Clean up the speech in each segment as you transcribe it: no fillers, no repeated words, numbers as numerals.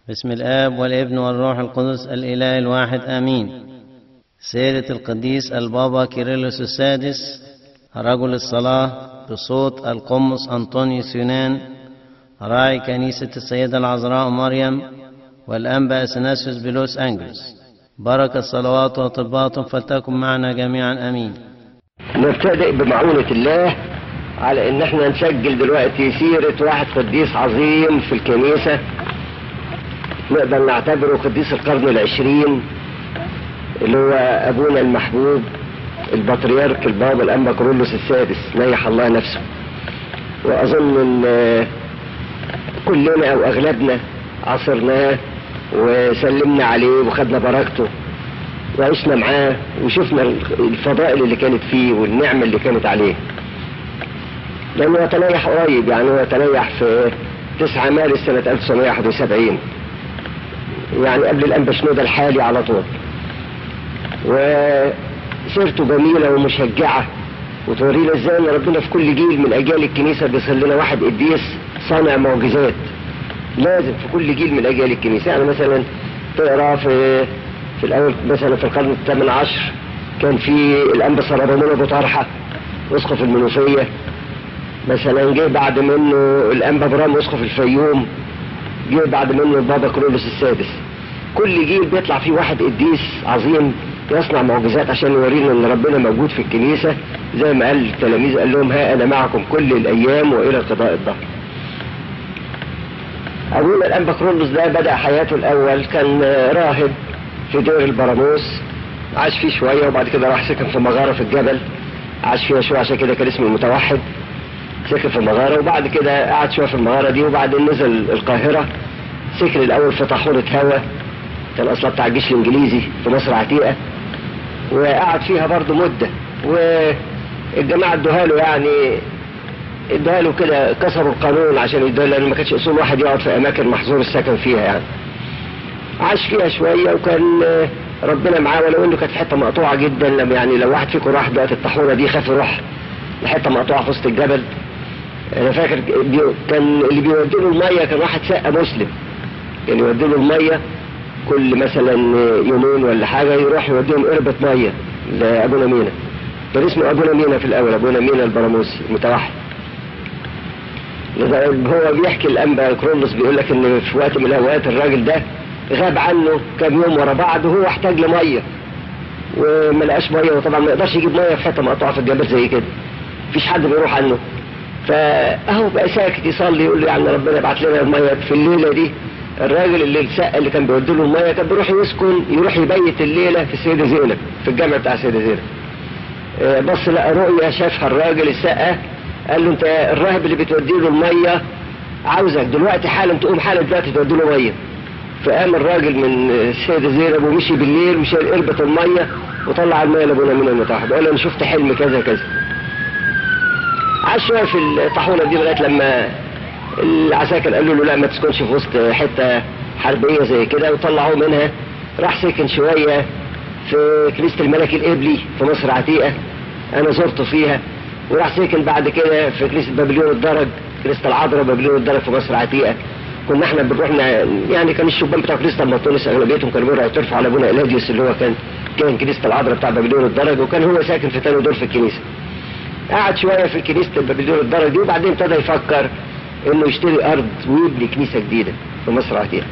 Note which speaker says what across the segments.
Speaker 1: بسم الآب والابن والروح القدس الإله الواحد آمين. سيرة القديس البابا كيرلس السادس رجل الصلاة بصوت القمص أنطونيوس يونان راعي كنيسة السيدة العذراء مريم والأنبا أثناسيوس بلوس أنجلوس. بركة صلوات وطبات فلتكن معنا جميعا آمين.
Speaker 2: نبتدئ بمعونة الله على ان احنا نسجل دلوقتي سيرة واحد قديس عظيم في الكنيسة، نقدر نعتبره قديس القرن العشرين، اللي هو ابونا المحبوب البطريرك البابا الانبا كيرلس السادس نيح الله نفسه. واظن ان كلنا او اغلبنا عصرناه وسلمنا عليه وخدنا بركته وعشنا معاه وشفنا الفضائل اللي كانت فيه والنعمة اللي كانت عليه، لأنه تنيح قريب، يعني هو تنيح في 9 مارس سنة 1971، يعني قبل الأنبا شنودة الحالي على طول. وسيرته جميلة ومشجعة وتورينا ازاي ان ربنا في كل جيل من اجيال الكنيسة بيصل لنا واحد قديس صانع معجزات، لازم في كل جيل من اجيال الكنيسة. يعني مثلا تقرا في الاول مثلا في القرن الثامن عشر كان في الانبا صليبان ابو طرحة اسقف المنوفية، مثلا جه بعد منه الانبا برام اسقف الفيوم، جه بعد منه البابا كيرلس السادس. كل جيل بيطلع فيه واحد قديس عظيم يصنع معجزات عشان يورينا ان ربنا موجود في الكنيسة، زي ما قال التلاميذ، قال لهم ها انا معكم كل الايام والى قضاء الدهر. ابونا الانبا كيرلس ده بدأ حياته الاول كان راهب في دير البراموس، عاش فيه شوية وبعد كده راح سكن في مغارة في الجبل، عاش فيها شوية عشان كده كان اسمه المتوحد، سكن في المغارة وبعد كده قعد شوية في المغارة دي وبعدين نزل القاهرة، سكن الاول في طاحونة هوا، كان اصلا بتاع الجيش الانجليزي في مصر عتيقة، وقعد فيها برضه مدة. والجماعة ادوها له، يعني ادوها له كده، كسروا القانون عشان يدوها، لان ما كانش اصول واحد يقعد في اماكن محظور السكن فيها. يعني عاش فيها شوية وكان ربنا معاه، ولو انه كانت حتة مقطوعة جدا. يعني لو واحد فيكم راح دلوقتي الطاحونة دي خاف يروح لحتة مقطوعة في وسط الجبل. انا فاكر كان اللي بيودي له المية كان واحد سقة مسلم، يعني يودي له المية كل مثلا يومين ولا حاجة، يروح يوديهم قربة مية لأبونا مينا، كان اسمه أبونا مينا في الأول، أبونا مينا البراموسي متوحد. هو بيحكي الأنبا كيرلس بيقول لك إن في وقت من الأوقات الراجل ده غاب عنه كام يوم ورا بعض وهو احتاج لمية وما لقاش مية، وطبعا ما يقدرش يجيب مية في حتة مقطوعة في الجبل زي كده، مفيش حد بيروح عنه. فأهو بقى ساكت يصلي يقول له يعني ربنا يبعت لنا المية في الليلة دي. الراجل اللي كان بيودي له الميه كان بيروح يروح يبيت الليله في السيده زينب، في الجامع بتاع السيده زينب. بص لقى رؤيا شافها الراجل السقه، قال له انت الراهب اللي بتودي له الميه عاوزك دلوقتي حالا، تقوم حالا دلوقتي تودي له ميه. فقام الراجل من السيده زينب ومشي بالليل وشال قربة الميه وطلع الميه لابونا مينا المتوحد، قال له انا شفت حلم كذا كذا. عاش شويه في الطاحونه دي لغايه لما العساكر قالوا له لا ما تسكنش في وسط حتة حربية زي كده، وطلعوه منها. راح سكن شوية في كنيسة الملك القبلي في مصر عتيقة، انا زرته فيها. وراح سكن بعد كده في كنيسة بابليون الدرج، كنيسة العذراء بابليون الدرج في مصر عتيقة. كنا احنا بنروح يعني كان الشبان بتاع كنيسة المطونس اغلبيتهم كانوا بيروحوا يترفعوا على ابونا إلاديوس اللي هو كان كنيسة العذراء بتاع بابليون الدرج، وكان هو ساكن في تاني دور في الكنيسة. قعد شوية في كنيسة بابليون الدرج دي وبعدين ابتدى يفكر انه يشتري ارض ويبني كنيسة جديدة في مصر عتيقة.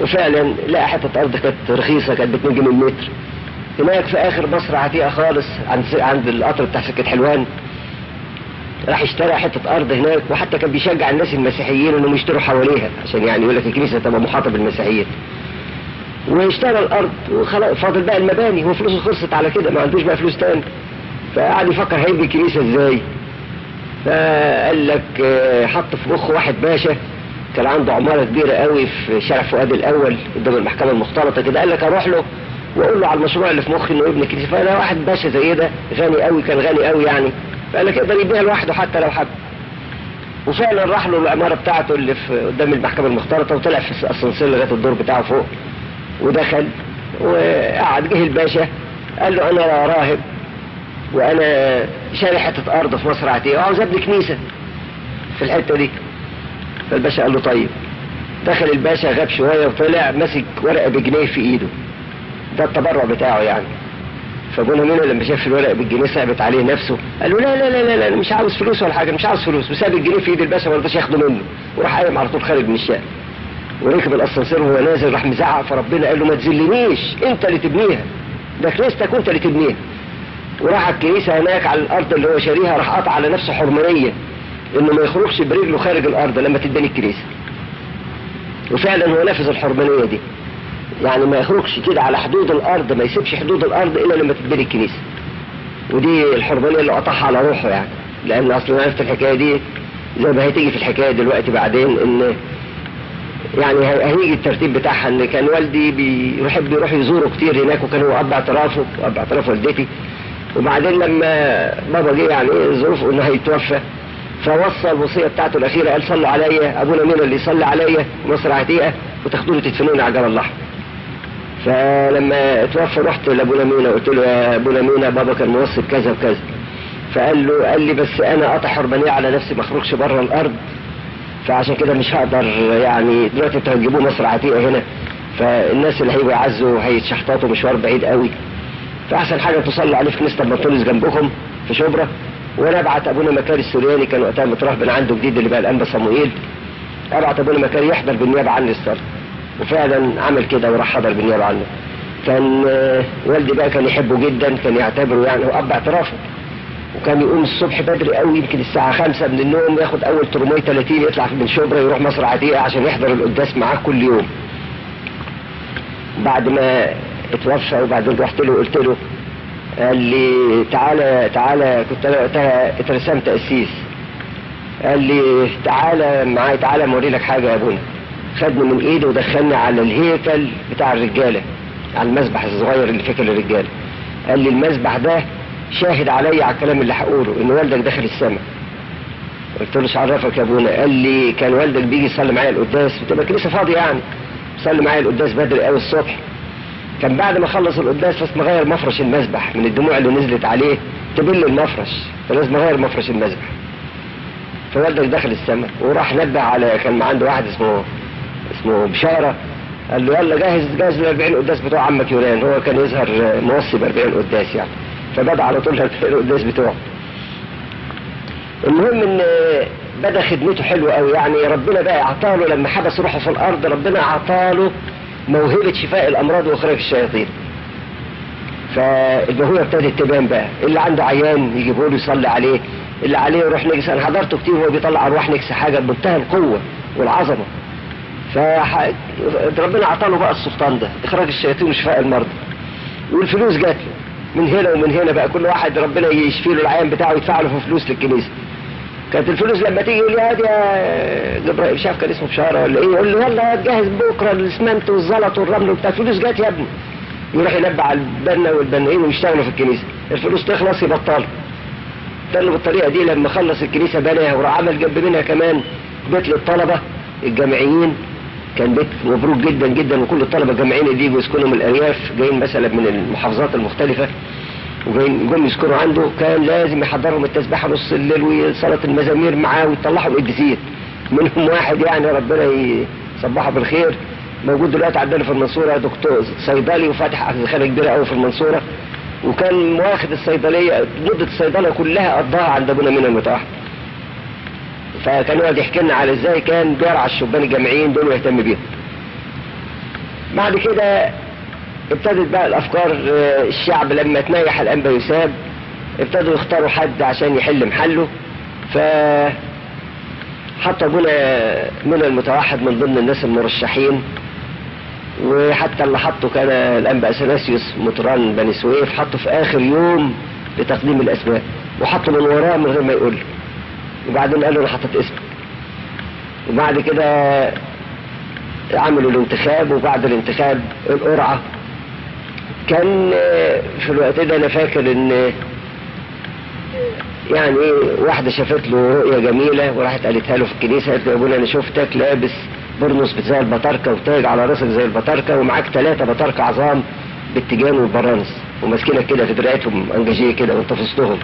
Speaker 2: وفعلا لقى حتة ارض كانت رخيصة، كانت ب2 جنيه المتر هناك في اخر مصر عتيقة خالص عند القطر بتاع سكة حلوان. راح اشترى حتة ارض هناك، وحتى كان بيشجع الناس المسيحيين انهم يشتروا حواليها عشان يعني يقول لك الكنيسة تبقى محاطة بالمسيحيين. واشترى الارض وخلاص، فاضل بقى المباني، هو فلوسه خلصت على كده، ما عندوش بقى فلوس تاني. فقعد يفكر هيبني الكنيسة ازاي. فقال لك حط في مخه واحد باشا كان عنده عمارة كبيرة قوي في شارع فؤاد الاول قدام المحكمة المختلطة كده، قال لك اروح له واقول له على المشروع اللي في مخي انه يبني كنيسة. فانا واحد باشا زي ده غني قوي، كان غني قوي يعني، فقال لك يقدر يبنيها لوحده حتى لو حب. وفعلا راح له العمارة بتاعته اللي في قدام المحكمة المختلطة، وطلع في الاسانسير لغاية الدور بتاعه فوق ودخل وقعد. جه الباشا قال له انا راهب وانا شاري حتة ارض في مصر عتيقة وعاوز ابني كنيسة في الحتة دي. فالباشا قال له طيب دخل الباشا غاب شوية وطلع ماسك ورقة بجنيه في ايده، ده التبرع بتاعه يعني. فابونا مينا لما شاف الورقة بالجنيه صعبت عليه نفسه، قال له لا لا لا لا انا مش عاوز فلوس ولا حاجة، مش عاوز فلوس، وساب الجنيه في ايد الباشا ما رضاش ياخده منه، وراح قايم على طول خارج من الشارع. وركب الاسانسير وهو نازل راح مزعق، فربنا قال له ما تذلنيش، انت اللي تبنيها، ده كنيستك وانت اللي تبنيها. وراح الكنيسة هناك على الارض اللي هو شاريها، راح قطع على نفسه حرمانية انه ما يخرجش برجله خارج الارض لما تتبني الكنيسة. وفعلا هو نفذ الحرمانية دي، يعني ما يخرجش كده على حدود الارض، ما يسيبش حدود الارض الا لما تتبني الكنيسة. ودي الحرمانية اللي قطعها على روحه يعني، لان اصلا عرفت الحكاية دي زي ما هتيجي في الحكاية دلوقتي بعدين، ان يعني هيجي الترتيب بتاعها. ان كان والدي بيروح يزوره كتير هناك، وكان هو اب اعتراف والدتي. وبعدين لما بابا جه يعني ظروفه انه هيتوفى، فوصى الوصيه بتاعته الاخيره، قال صلوا عليا، ابونا مينا اللي يصلي عليا مصر عتيقه وتاخدوني تدفنوني على جبل الاحمر. فلما اتوفى رحت لابونا مينا وقلت له يا ابونا مينا بابا كان موصي بكذا وكذا. قال لي بس انا قاطع حرمانيه على نفسي ما اخرجش بره الارض، فعشان كده مش هقدر يعني دلوقتي انتوا هتجيبوه مصر عتيقه هنا، فالناس اللي هيبقوا يعزوا هيتشحططوا مشوار بعيد قوي، فاحسن حاجه تصلوا عليه في كنيسه بنطلس جنبكم في شبرا. وانا ابعت ابونا مكاري السورياني، كان وقتها مترهبن عنده جديد اللي بقى الانبا صموئيل، ابعت ابونا مكاري يحضر بالنيابه عني الصلاه. وفعلا عمل كده وراح حضر بالنيابه عنه. كان والدي بقى كان يحبه جدا، كان يعتبره يعني هو اب اعترافه، وكان يقوم الصبح بدري قوي يمكن الساعه 5 من النوم، ياخد اول ترمي 30 يطلع من شبرا يروح مصر عتيقه عشان يحضر القداس معاه كل يوم. بعد ما اتوفى وبعدين رحت له قلت له، قال لي تعالى كنت انا وقتها اترسمت قسيس، قال لي تعالى معايا، تعالى موري لك حاجه يا ابونا. خدني من ايده ودخلني على الهيكل بتاع الرجاله، على المسبح الصغير اللي في هيكل الرجاله. قال لي المسبح ده شاهد عليا على الكلام اللي هقوله ان والدك دخل السماء. قلت له ايش عرفك يا ابونا؟ قال لي كان والدك بيجي يصلي معايا القداس، بتبقى الكنيسه فاضيه يعني، يصلي معايا القداس بدري قوي الصبح. كان بعد ما خلص القداس لازم اغير مفرش المسبح من الدموع اللي نزلت عليه تبل المفرش، فلازم اغير مفرش المسبح. فوالدك دخل السماء وراح نبه على، كان عنده واحد اسمه بشاره، قال له يلا جاهز ل 40 قداس بتوع عمك يوران. هو كان يظهر موصي ب 40 قداس يعني، فبدا على طول القداس بتوعه. المهم ان بدا خدمته حلوه قوي يعني. ربنا بقى اعطاله لما حبس روحه في الارض، ربنا اعطاله موهبه شفاء الامراض واخراج الشياطين. فالموهبه ابتدت تبان بقى، اللي عنده عيان يجيبه له يصلي عليه، اللي عليه يروح نجس. انا حضرته كتير وهو بيطلع ارواح نجس، حاجه بمنتهى القوه والعظمه. فربنا اعطاله بقى السلطان ده، اخراج الشياطين وشفاء المرضى. والفلوس جات له من هنا ومن هنا بقى، كل واحد ربنا يشفي له العيان بتاعه ويدفع له في فلوس للكنيسه. كانت الفلوس لما تيجي يقول لي هادي يا جبرائيل، مش عارف كان اسمه بشاره ولا ايه، يقول لي يلا تجهز بكره الاسمنت والزلط والرمل وبتاع، الفلوس جات يا ابني. يروح ينبع على البنا والبنائين ويشتغلوا في الكنيسه، الفلوس تخلص يبطلوا. كانوا بالطريقه دي. لما خلص الكنيسه بناها وراح عمل جنب منها كمان بيت للطلبه الجامعيين، كان بيت مبروك جدا جدا، وكل الطلبه الجامعيين اللي يجوا يسكنوا من الارياف جايين مثلا من المحافظات المختلفه وجايين جم يسكنوا عنده، كان لازم يحضرهم التسبيحه نص الليل وصلاه المزامير معاه ويطلعهم قديسين. منهم واحد يعني ربنا يصبحه بالخير موجود دلوقتي عندنا في المنصوره، دكتور صيدلي وفاتح خانه كبيره قوي في المنصوره، وكان واخد الصيدليه مده الصيدله كلها قضاها عند ابونا مينا المتوحد. فكان يقعد يحكي لنا على ازاي كان بيرعى الشبان الجامعيين دول ويهتم بيهم. بعد كده ابتدت بقى الافكار، الشعب لما تنيح الانبا يساب ابتدوا يختاروا حد عشان يحل محله، فحط ابونا مينا المتوحد من ضمن الناس المرشحين. وحتى اللي حطه كان الانبا اثناسيوس مطران بني سويف، حطه في اخر يوم لتقديم الاسماء، وحطه من وراه من غير ما يقول له. وبعدين قال له انا حطيت اسمك. وبعد كده عملوا الانتخاب، وبعد الانتخاب القرعه. كان في الوقت ده انا فاكر ان يعني واحده شافت له رؤيه جميله وراحت قالتها له في الكنيسه، قالت له يا ابونا انا شفتك لابس برنس زي البطاركه وتاج على راسك زي البطاركه، ومعاك 3 بطاركه عظام بالتيجان والبرانس، وماسكينك كده في دراعتهم انجاجيه كده وانت في وسطهم.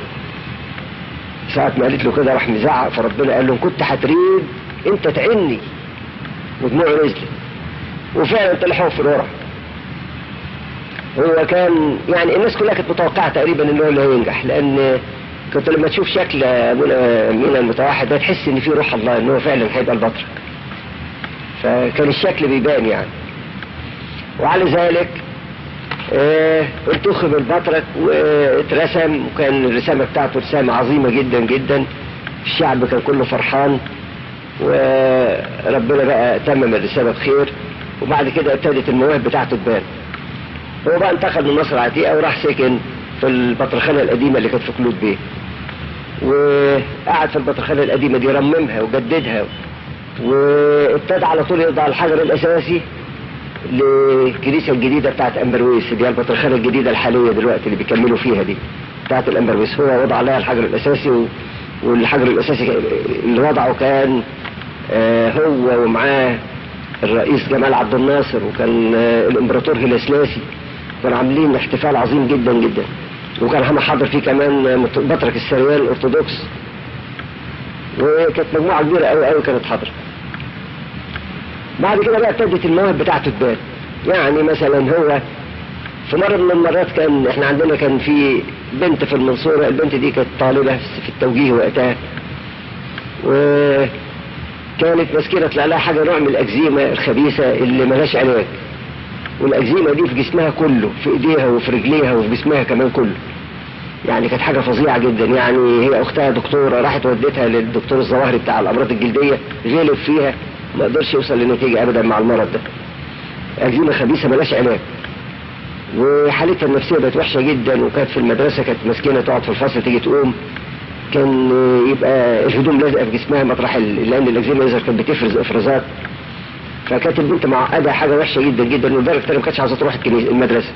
Speaker 2: ساعة ما قالت له كده راح مزعق، فربنا قال له كنت هتريد انت تعني ودموعه نزلت، وفعلا طلعوا في الورع. هو كان يعني الناس كلها كانت متوقعة تقريبا انه اللي هينجح، لان كنت لما تشوف شكل ابونا مينا المتوحد ده تحس ان فيه روح الله، ان هو فعلا هيبقى البطرك. فكان الشكل بيبان يعني. وعلى ذلك انتخب البطرك واترسم، وكان الرسامة بتاعته رسامة عظيمة جدا جدا. الشعب كان كله فرحان، وربنا بقى تمم الرسالة بخير. وبعد كده ابتدت المواهب بتاعته تبان. هو بقى انتقل من مصر العتيقة وراح سكن في البطرخانة القديمة اللي كانت في كلود بيه، وقعد في البطرخانة القديمة دي رممها وجددها، وابتدى على طول يضع الحجر الأساسي للكنيسة الجديدة بتاعت أمبرويس، اللي هي البطرخانة الجديدة الحالية دلوقتي اللي بيكملوا فيها دي بتاعت الأمبرويس. هو وضع لها الحجر الأساسي، والحجر الأساسي اللي وضعه كان هو ومعاه الرئيس جمال عبد الناصر، وكان الامبراطور هيلاسلاسي. كانوا عاملين احتفال عظيم جدا جدا، وكان حاضر فيه كمان بطرك السريان الارثوذكس، وكانت مجموعه كبيره قوي قوي كانت حاضره. بعد كده بقى ابتدت المواهب بتاعته تبان. يعني مثلا هو في مره من المرات كان احنا عندنا كان في بنت في المنصوره، البنت دي كانت طالبه في التوجيه وقتها، وكانت مسكينه طلع لها حاجه نوع من الاكزيما الخبيثه اللي ملهاش علاج، والاكزيما دي في جسمها كله، في ايديها وفي رجليها وفي جسمها كمان كله. يعني كانت حاجه فظيعه جدا. يعني هي اختها دكتوره، راحت ودتها للدكتور الظواهري بتاع الامراض الجلديه، غلب فيها، ما قدرش يوصل لنتيجه ابدا مع المرض ده. اكزيما خبيثه ملهاش علاج، وحالتها النفسيه بقت وحشه جدا. وكانت في المدرسه كانت مسكينه تقعد في الفصل تيجي تقوم كان يبقى الهدوم لازقه في جسمها مطرح لان الاكزيما يظهر كانت بتفرز افرازات. فكانت البنت معقده حاجه وحشه جدا جدا، لدرجه انها ما كانتش عايزه تروح المدرسه.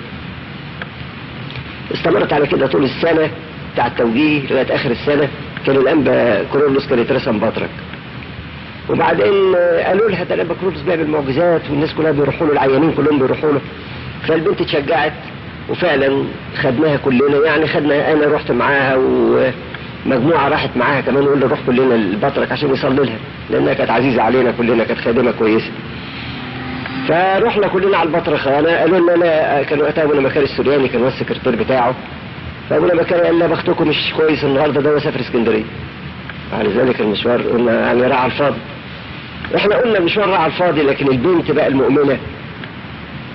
Speaker 2: استمرت على كده طول السنه بتاع التوجيه لغايه اخر السنه. كان الانبا كورولوس كان يترسم بطرك، وبعدين قالوا لها ده الانبا كورولوس بيعمل معجزات والناس كلها بيروحوا له، العيانين كلهم بيروحوا له. فالبنت اتشجعت وفعلا خدناها كلنا. يعني خدنا، انا رحت معاها ومجموعه راحت معاها كمان، وقلنا نروح كلنا البطرك عشان يصلي لها، لانها كانت عزيزه علينا كلنا، كانت خادمه كويسه. فروحنا كلنا على البطرخانه. قالوا لنا لا، كان وقتها ابونا مكاري السورياني كان هو السكرتير بتاعه. فابونا مكاري قال لا بختكم مش كويس النهارده، ده مسافر اسكندريه. على ذلك المشوار قلنا يعني راح على الفاضي. احنا قلنا المشوار راح على الفاضي، لكن البنت بقى المؤمنه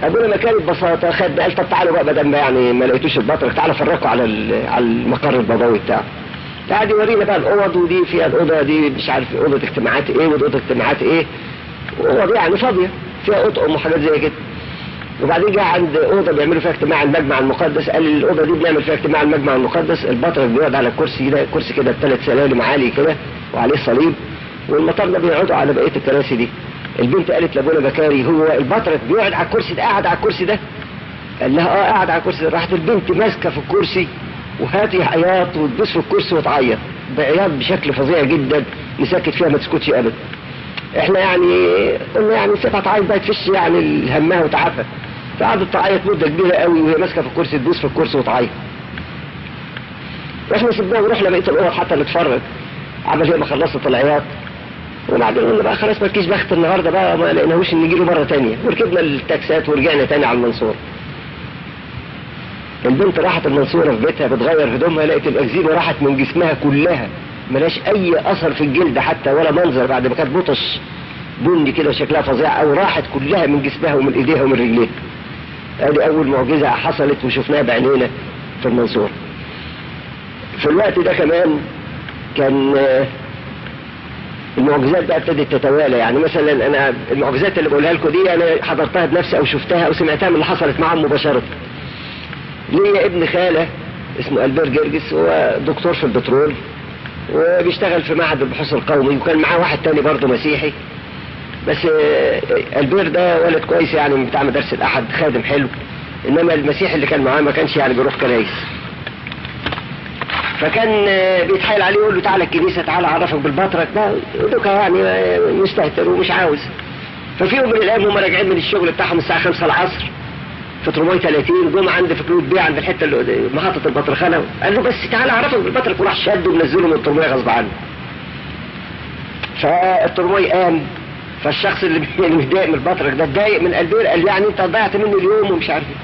Speaker 2: ابونا مكاري ببساطه خد، قال طب تعالوا بقى بدل ما يعني ما لقيتوش البطرك، تعالوا فرقوا على المقر البابوي بتاعه. قعد يورينا بقى الاوض، ودي فيها الاوضه دي مش عارف اوضه اجتماعات ايه واوضه اجتماعات ايه، اوضه يعني فاضيه فيها اطقم وحاجات زي كده. وبعدين جه عند اوضه بيعملوا فيها اجتماع المجمع المقدس، قال لي الاوضه دي بنعمل فيها اجتماع المجمع المقدس. البطرك بيقعد على الكرسي ده، كرسي كده ب3 سلالم عالي كده وعليه صليب، والمطارنه بيقعدوا على بقيه الكراسي دي. البنت قالت لابونا بكاري هو البطرك بيقعد على الكرسي ده، قاعد على الكرسي ده؟ قال لها اه قاعد على الكرسي ده. راحت البنت ماسكه في الكرسي وهاتي عياط وتبص في الكرسي وتعيط بعياط بشكل فظيع جدا، مسكت فيها ما تسكتش ابدا. احنا يعني قلنا يعني سيبها تعيط بقى تفش يعني همها وتعافى. فقعدت تعيط مده كبيره قوي وهي ماسكه في الكرسي، تبص في الكرسي وتعيط. احنا سيبناها ورحنا بقيه الاوض حتى نتفرج. عمل هي ما خلصت العياط، وبعدين قلنا بقى خلاص مالكيش بخت النهارده بقى، ما لقيناهوش نجي له مره ثانيه، وركبنا التاكسات ورجعنا ثاني على المنصوره. البنت راحت المنصوره في بيتها بتغير هدومها، لقيت الاكزيما راحت من جسمها كلها، ملاش اي اثر في الجلد حتى ولا منظر، بعد ما كانت بطش بني كده وشكلها فظيع، او راحت كلها من جسمها ومن ايديها ومن رجليها. ادي اول معجزه حصلت وشفناها بعينينا في المنصوره. في الوقت ده كمان كان المعجزات بقى ابتدت تتوالى. يعني مثلا انا المعجزات اللي بقولها لكم دي انا حضرتها بنفسي او شفتها او سمعتها من اللي حصلت معاهم مباشره. ليا ابن خاله اسمه البير جرجس، هو دكتور في البترول وبيشتغل في معهد البحوث القومي، وكان معاه واحد تاني برضه مسيحي. بس البير ده ولد كويس يعني بتاع مدرسه الاحد، خادم حلو، انما المسيحي اللي كان معاه ما كانش يعني بيروح كنايس. فكان بيتحايل عليه يقول له تعالى الكنيسه، تعالى اعرفك بالبطرك ده، دوكا يعني مستهتر ومش عاوز. ففي يوم من الايام هم راجعين من الشغل بتاعهم الساعه 5 العصر في ترماي 30، جم عند في كلود بيه عند الحته اللي محطه البطرخانه، قال له بس تعالى اعرفك بالبطرك، وراح شده ونزله من الترماي غصب عنه. فالترماي قام فالشخص اللي متضايق من البطرك ده اتضايق من البير، قال يعني انت ضيعت مني اليوم ومش عارف ايه.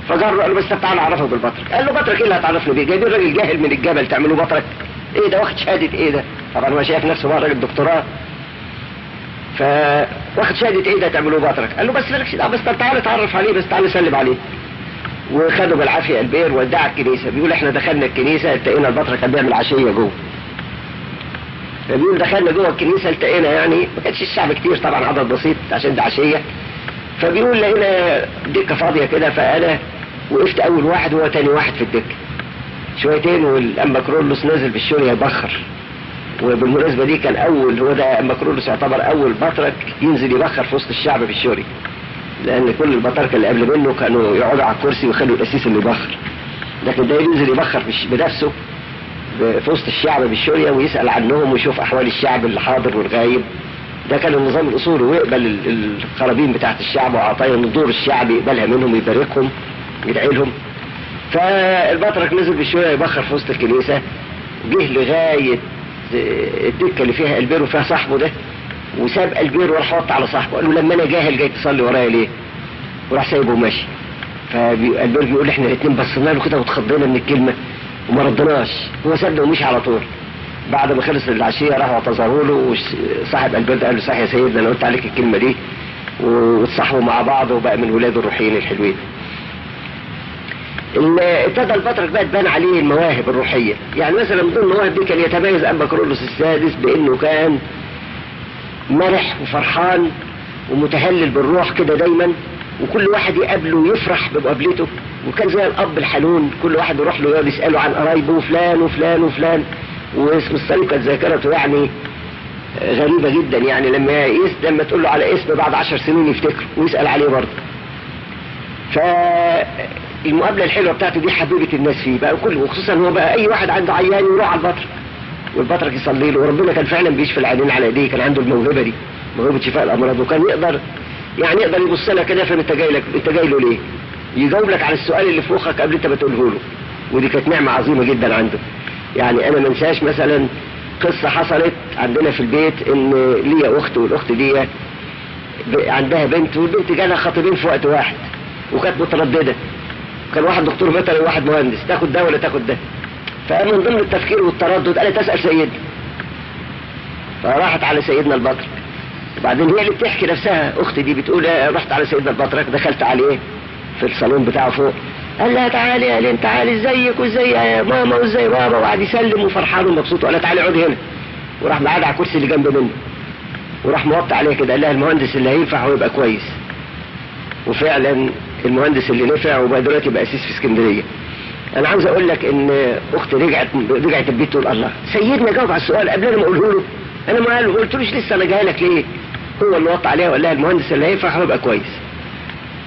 Speaker 2: فجر قال له بس تعالى اعرفه بالبطرك. قال له بطرك ايه اللي هتعرفني بيه؟ جايبين راجل جاهل من الجبل تعملوا بطرك؟ ايه ده واخد شهاده ايه ده؟ طبعا هو شايف نفسه بقى راجل دكتوراه، فواخد شهاده ايه ده تعملوا بطرك؟ قال له بس مالكش دعوه، بس تعالى اتعرف عليه، بس تعالى سلم عليه. وخدوا بالعافيه البير ودع الكنيسه. بيقول احنا دخلنا الكنيسه التقينا البطرك كان بيعمل عشيه جوه. فبيقول دخلنا جوه الكنيسه التقينا، يعني ما كانش الشعب كتير طبعا، عدد بسيط عشان ده عشيه. فبيقول لقينا دكه فاضيه كده، فانا وقفت اول واحد وهو تاني واحد في الدكه. شويتين والأنبا كرولوس نازل بالشورية يبخر. وبالمناسبة دي كان هو ده أنبا كرولوس يعتبر أول بطرك ينزل يبخر في وسط الشعب في الشوري، لأن كل البطاركة اللي قبل منه كانوا يقعدوا على الكرسي ويخلوا القسيس اللي يبخر، لكن ده ينزل يبخر بنفسه في وسط الشعب بالشورية ويسأل عنهم ويشوف أحوال الشعب اللي حاضر والغايب. ده كان النظام الأصولي، ويقبل القرابين بتاعت الشعب وعطايا دور الشعب يقبلها منهم ويباركهم يدعي لهم. فالبطرك نزل بالشوية يبخر في وسط الكنيسة، جه لغاية الدكة اللي فيها البير وفيها صاحبه ده، وساب البير وراح وطى على صاحبه. قال له لما انا جاهل جاي تصلي ورايا ليه؟ وراح سايبه وماشي. فالبير بيقول احنا الاثنين بصينا له كده واتخضينا من الكلمة وما ردناش، هو سابنا ومشي على طول. بعد ما خلص العشية راحوا اعتذروا له، وصاحب البير ده قال له صح يا سيدنا انا قلت عليك الكلمة دي، واتصاحبوا مع بعض وبقى من ولاده الروحيين الحلوين. ابتدى البطرك بقى تبان عليه المواهب الروحية. يعني مثلا من ضمن المواهب دي كان يتميز أنبا كرولوس السادس بأنه كان مرح وفرحان ومتهلل بالروح كده دايما، وكل واحد يقابله يفرح بمقابلته، وكان زي الأب الحنون، كل واحد يروح له يقعد يسأله عن قرايبه وفلان وفلان وفلان. واسم الصليب كانت ذاكرته يعني غريبة جدا، يعني لما تقول له على اسم بعد 10 سنين يفتكره ويسأل عليه برضه. فالمقابلة الحلوة بتاعته دي حبيبة الناس فيه بقى كله، وخصوصا هو بقى أي واحد عنده عيان يروح على البطرك والبطرك يصلي له، وربنا كان فعلا بيشفي العيانين على ايديه، كان عنده الموهبة دي، موهبة شفاء الأمراض، وكان يقدر يبص لك كده يفهم انت جاي له ليه، يجاوب لك على السؤال اللي في مخك قبل انت ما تقوله له. ودي كانت نعمة عظيمة جدا عنده. يعني انا ما انساش مثلا قصة حصلت عندنا في البيت، ان ليا اخت، والاخت دي عندها بنت، والبنت جالها خطيبين في وقت واحد وكانت مترددة، كان واحد دكتور بيطري وواحد مهندس، تاخد ده ولا تاخد ده. فمن ضمن التفكير والتردد قالت تسأل سيدنا، فراحت على سيدنا البطرك. وبعدين هي اللي بتحكي نفسها، اختي دي بتقول رحت على سيدنا البطرك، دخلت عليه في الصالون بتاعه فوق، قال لها تعالي يا لين، تعالي ازيك وازاي يا ماما وازاي بابا، وقعد يسلم وفرحان ومبسوط، وقال لها تعالي اقعدي هنا، وراح مقعد على الكرسي اللي جنب منه، وراح موطي عليها كده، قال لها المهندس اللي هينفع ويبقى كويس. وفعلا المهندس اللي نفع وبقى دلوقتي بقى اسيس في اسكندريه. انا عاوز اقول لك ان اختي رجعت البيت تقول الله سيدنا جاوب على السؤال قبل انا ما اقوله له، انا ما قلتلوش لسه، انا جاي لك ليه؟ هو اللي وطى عليها وقال لها المهندس اللي هينفع ويبقى كويس.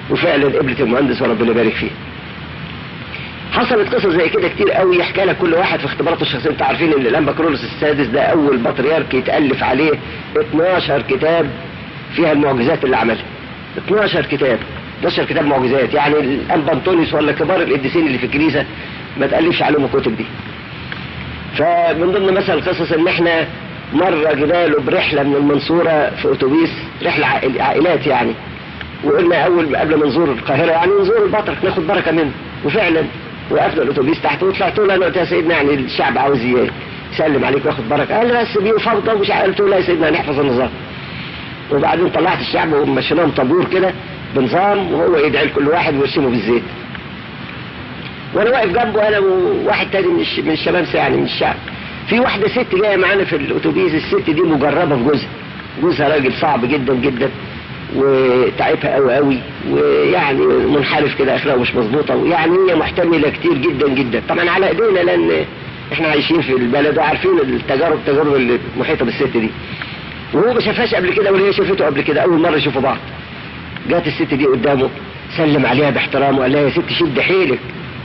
Speaker 2: وفعلا قبلت المهندس وربنا يبارك فيه. حصلت قصص زي كده كتير قوي يحكي لك كل واحد في اختباراته الشخصيه. انتوا عارفين ان الانبا كرولوس السادس ده اول بطريرك يتالف عليه 12 كتاب فيها المعجزات اللي عملها. 12 كتاب 12 كتاب معجزات، يعني الانبا انطونيوس ولا كبار القديسين اللي في الكنيسه ما تالفش عليهم الكتب دي. فمن ضمن مثلا القصص ان احنا مره جينا له برحله من المنصوره في اتوبيس، رحله عائلات يعني، وقلنا قبل ما نزور القاهره يعني نزور البطرك ناخد بركه منه. وفعلا وقفنا الاتوبيس تحت وطلعت له انا قلت يا سيدنا يعني الشعب عاوز يسلم عليك وياخد بركه، قال بس دي فوضى ومش عارف. قلت له لا يا سيدنا هنحفظ النظام. وبعدين طلعت الشعب ومشيناهم طابور كده بنظام، وهو يدعي لكل واحد ويرسمه بالزيت، وانا واقف جنبه انا وواحد تاني من الشباب يعني من الشعب. في واحده ست جايه معانا في الاتوبيس، الست دي مجربه في جوزها راجل صعب جدا جدا وتعبها قوي قوي، ويعني منحرف كده اخلاقه مش مظبوطه، ويعني هي محتمله كتير جدا جدا طبعا على ايدينا، لان احنا عايشين في البلد وعارفين التجارب اللي محيطه بالست دي، وهو ما شافهاش قبل كده ولا هي شافته قبل كده، اول مره يشوفوا بعض. جات الست دي قدامه سلم عليها باحترام وقال لها يا ست شد حيلك،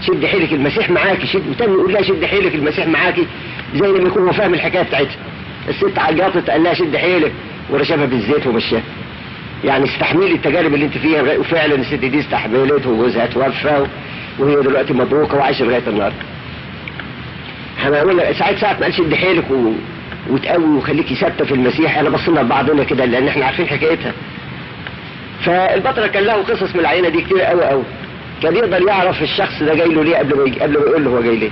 Speaker 2: شد حيلك المسيح معاكي، وتاني يقول لها شد حيلك المسيح معاكي، زي لما يكون هو فاهم الحكايه بتاعتها. الست عجبت قال لها شد حيلك ورشمها بالزيت ومشاها. يعني استحملي التجارب اللي انت فيها، وفعلا الست دي استحملت وجوزها توفى وهي دلوقتي مبروكه وعايشه لغايه النهارده. احنا قلنا ساعه ما قال شد حيلك وتقوي وخليكي ثابته في المسيح. انا بصينا لبعضنا كده لان احنا عارفين حكايتها. فالبطرك كان له قصص من العينه دي كتير قوي قوي، كان يقدر يعرف الشخص ده جاي له ليه قبل ما يقول له هو جاي ليه.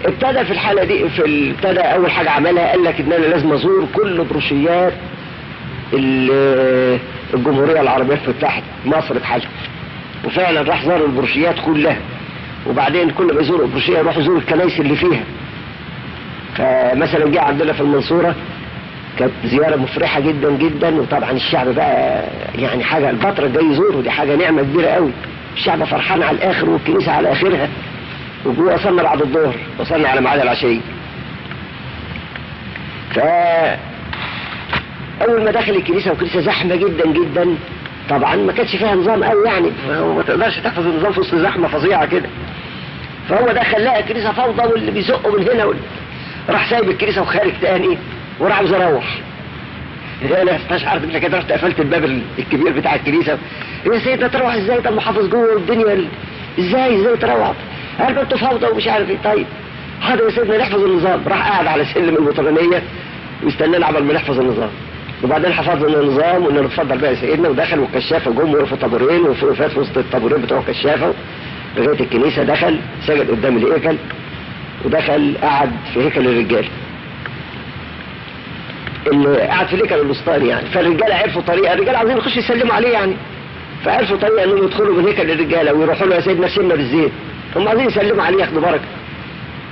Speaker 2: ابتدى في الحاله دي ابتدى اول حاجه عملها قال لك ان انا لازم ازور كل بروشيات الجمهوريه العربيه المتحده مصر بحالها. وفعلا راح زار البروشيات كلها، وبعدين كل ما يزور بروشيه يروح يزور الكنائس اللي فيها. فمثلا جه عندنا في المنصوره كانت زياره مفرحه جدا جدا، وطبعا الشعب بقى يعني حاجه البطرك جاي يزوره دي حاجه نعمه كبيره قوي، الشعب فرحان على الاخر والكنيسه على اخرها. وجوه وصلنا بعد الظهر، وصلنا على ميعاد العشيه. اول ما دخل الكنيسه والكنيسه زحمه جدا جدا، طبعا ما كانش فيها نظام قوي يعني، ما تقدرش تحفظ النظام في وسط زحمه فظيعه كده. فهو دخل لقى الكنيسه فوضى واللي بيزقوا من هنا راح سايب الكنيسه وخارج تاني وراح عاوز اروح. انا استشعرت بلا كده، رحت قفلت الباب الكبير بتاع الكنيسه. يا سيدنا تروح ازاي؟ طب محافظ جوه والدنيا ازاي تروح؟ قال انتوا فوضى ومش عارف ايه. طيب حاضر يا سيدنا نحفظ النظام. راح قاعد على سلم المطرانيه واستنانا عبال ما نحفظ النظام. وبعدين حفظنا النظام وقلنا نتفضل بقى يا سيدنا، ودخل والكشافه جم وقفوا طابورين وفات في وسط الطابورين بتوع الكشافه لغايه الكنيسه. دخل سجد قدام الهيكل ودخل قعد في هيكل الرجال اللي قعد في الهيكل الوسطاني يعني. فالرجاله عرفوا طريقه، الرجاله عايزين يخشوا يسلموا عليه يعني، فعرفوا طريقه انهم يدخلوا من هيكل الرجاله ويروحوا له يا سيدنا سيبنا بالزيت. هم عايزين يسلموا عليه ياخدوا بركه.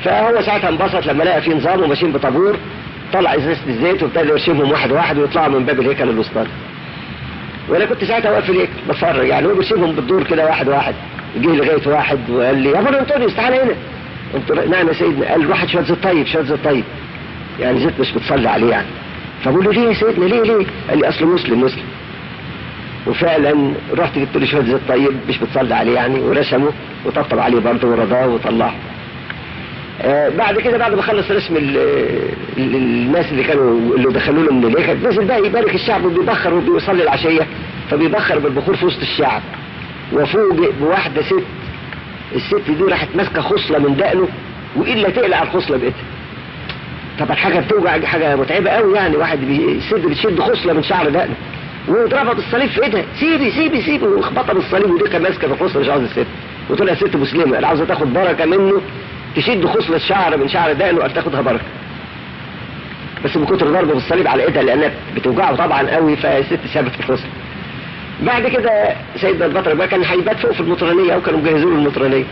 Speaker 2: فهو ساعتها انبسط لما لقى في نظام وماشيين بطابور، طلع ازازه الزيت وابتدى يرشمهم واحد واحد ويطلعوا من باب الهيكل الوسطاني. وانا كنت ساعتها واقف في الهيكل بتفرج يعني، هو بيرشمهم بالدور كده واحد واحد. جه لغايه واحد وقال لي يا ابو انطونيوس تعالى هنا. قلت نعم يا سيدنا. قال واحد شويه زيت طيب، شويه زيت طيب، يعني زيت مش بتصلي عليه يعني. فبقول له ليه يا سيدنا ليه؟ قال لي اصله مسلم. وفعلا رحت جبت له شويه زيت طيب مش بتصلي عليه يعني، ورسمه وطبطب عليه برضه ورضاه وطلعه. بعد كده بعد ما خلص رسم الناس اللي دخلوا له من الهيكل، نزل بقى يبارك الشعب وبيبخر وبيصلي العشيه، فبيبخر بالبخور في وسط الشعب. وفوجئ بواحده ست، الست دي راحت ماسكه خصله من دقنه والا تقلع الخصله بايدها. طبعا حاجه بتوجع، حاجه متعبه قوي يعني، واحد الست بتشد خصله من شعر دقنه وضربت الصليب في ايدها، سيبي وخبطها بالصليب، ودي كان ماسكه في الخصله مش عاوز الست. وطلع ست مسلمه اللي عاوزه تاخد بركه منه تشد خصله شعر من شعر دقنه وقال تاخدها بركه، بس من كتر ضربه بالصليب على ايدها لانها بتوجعه طبعا قوي، فالست سابت الخصله. بعد كده سيدنا البطرك بقى كان هيبات فوق في المطرانيه او كانوا مجهزين له المطرانيه.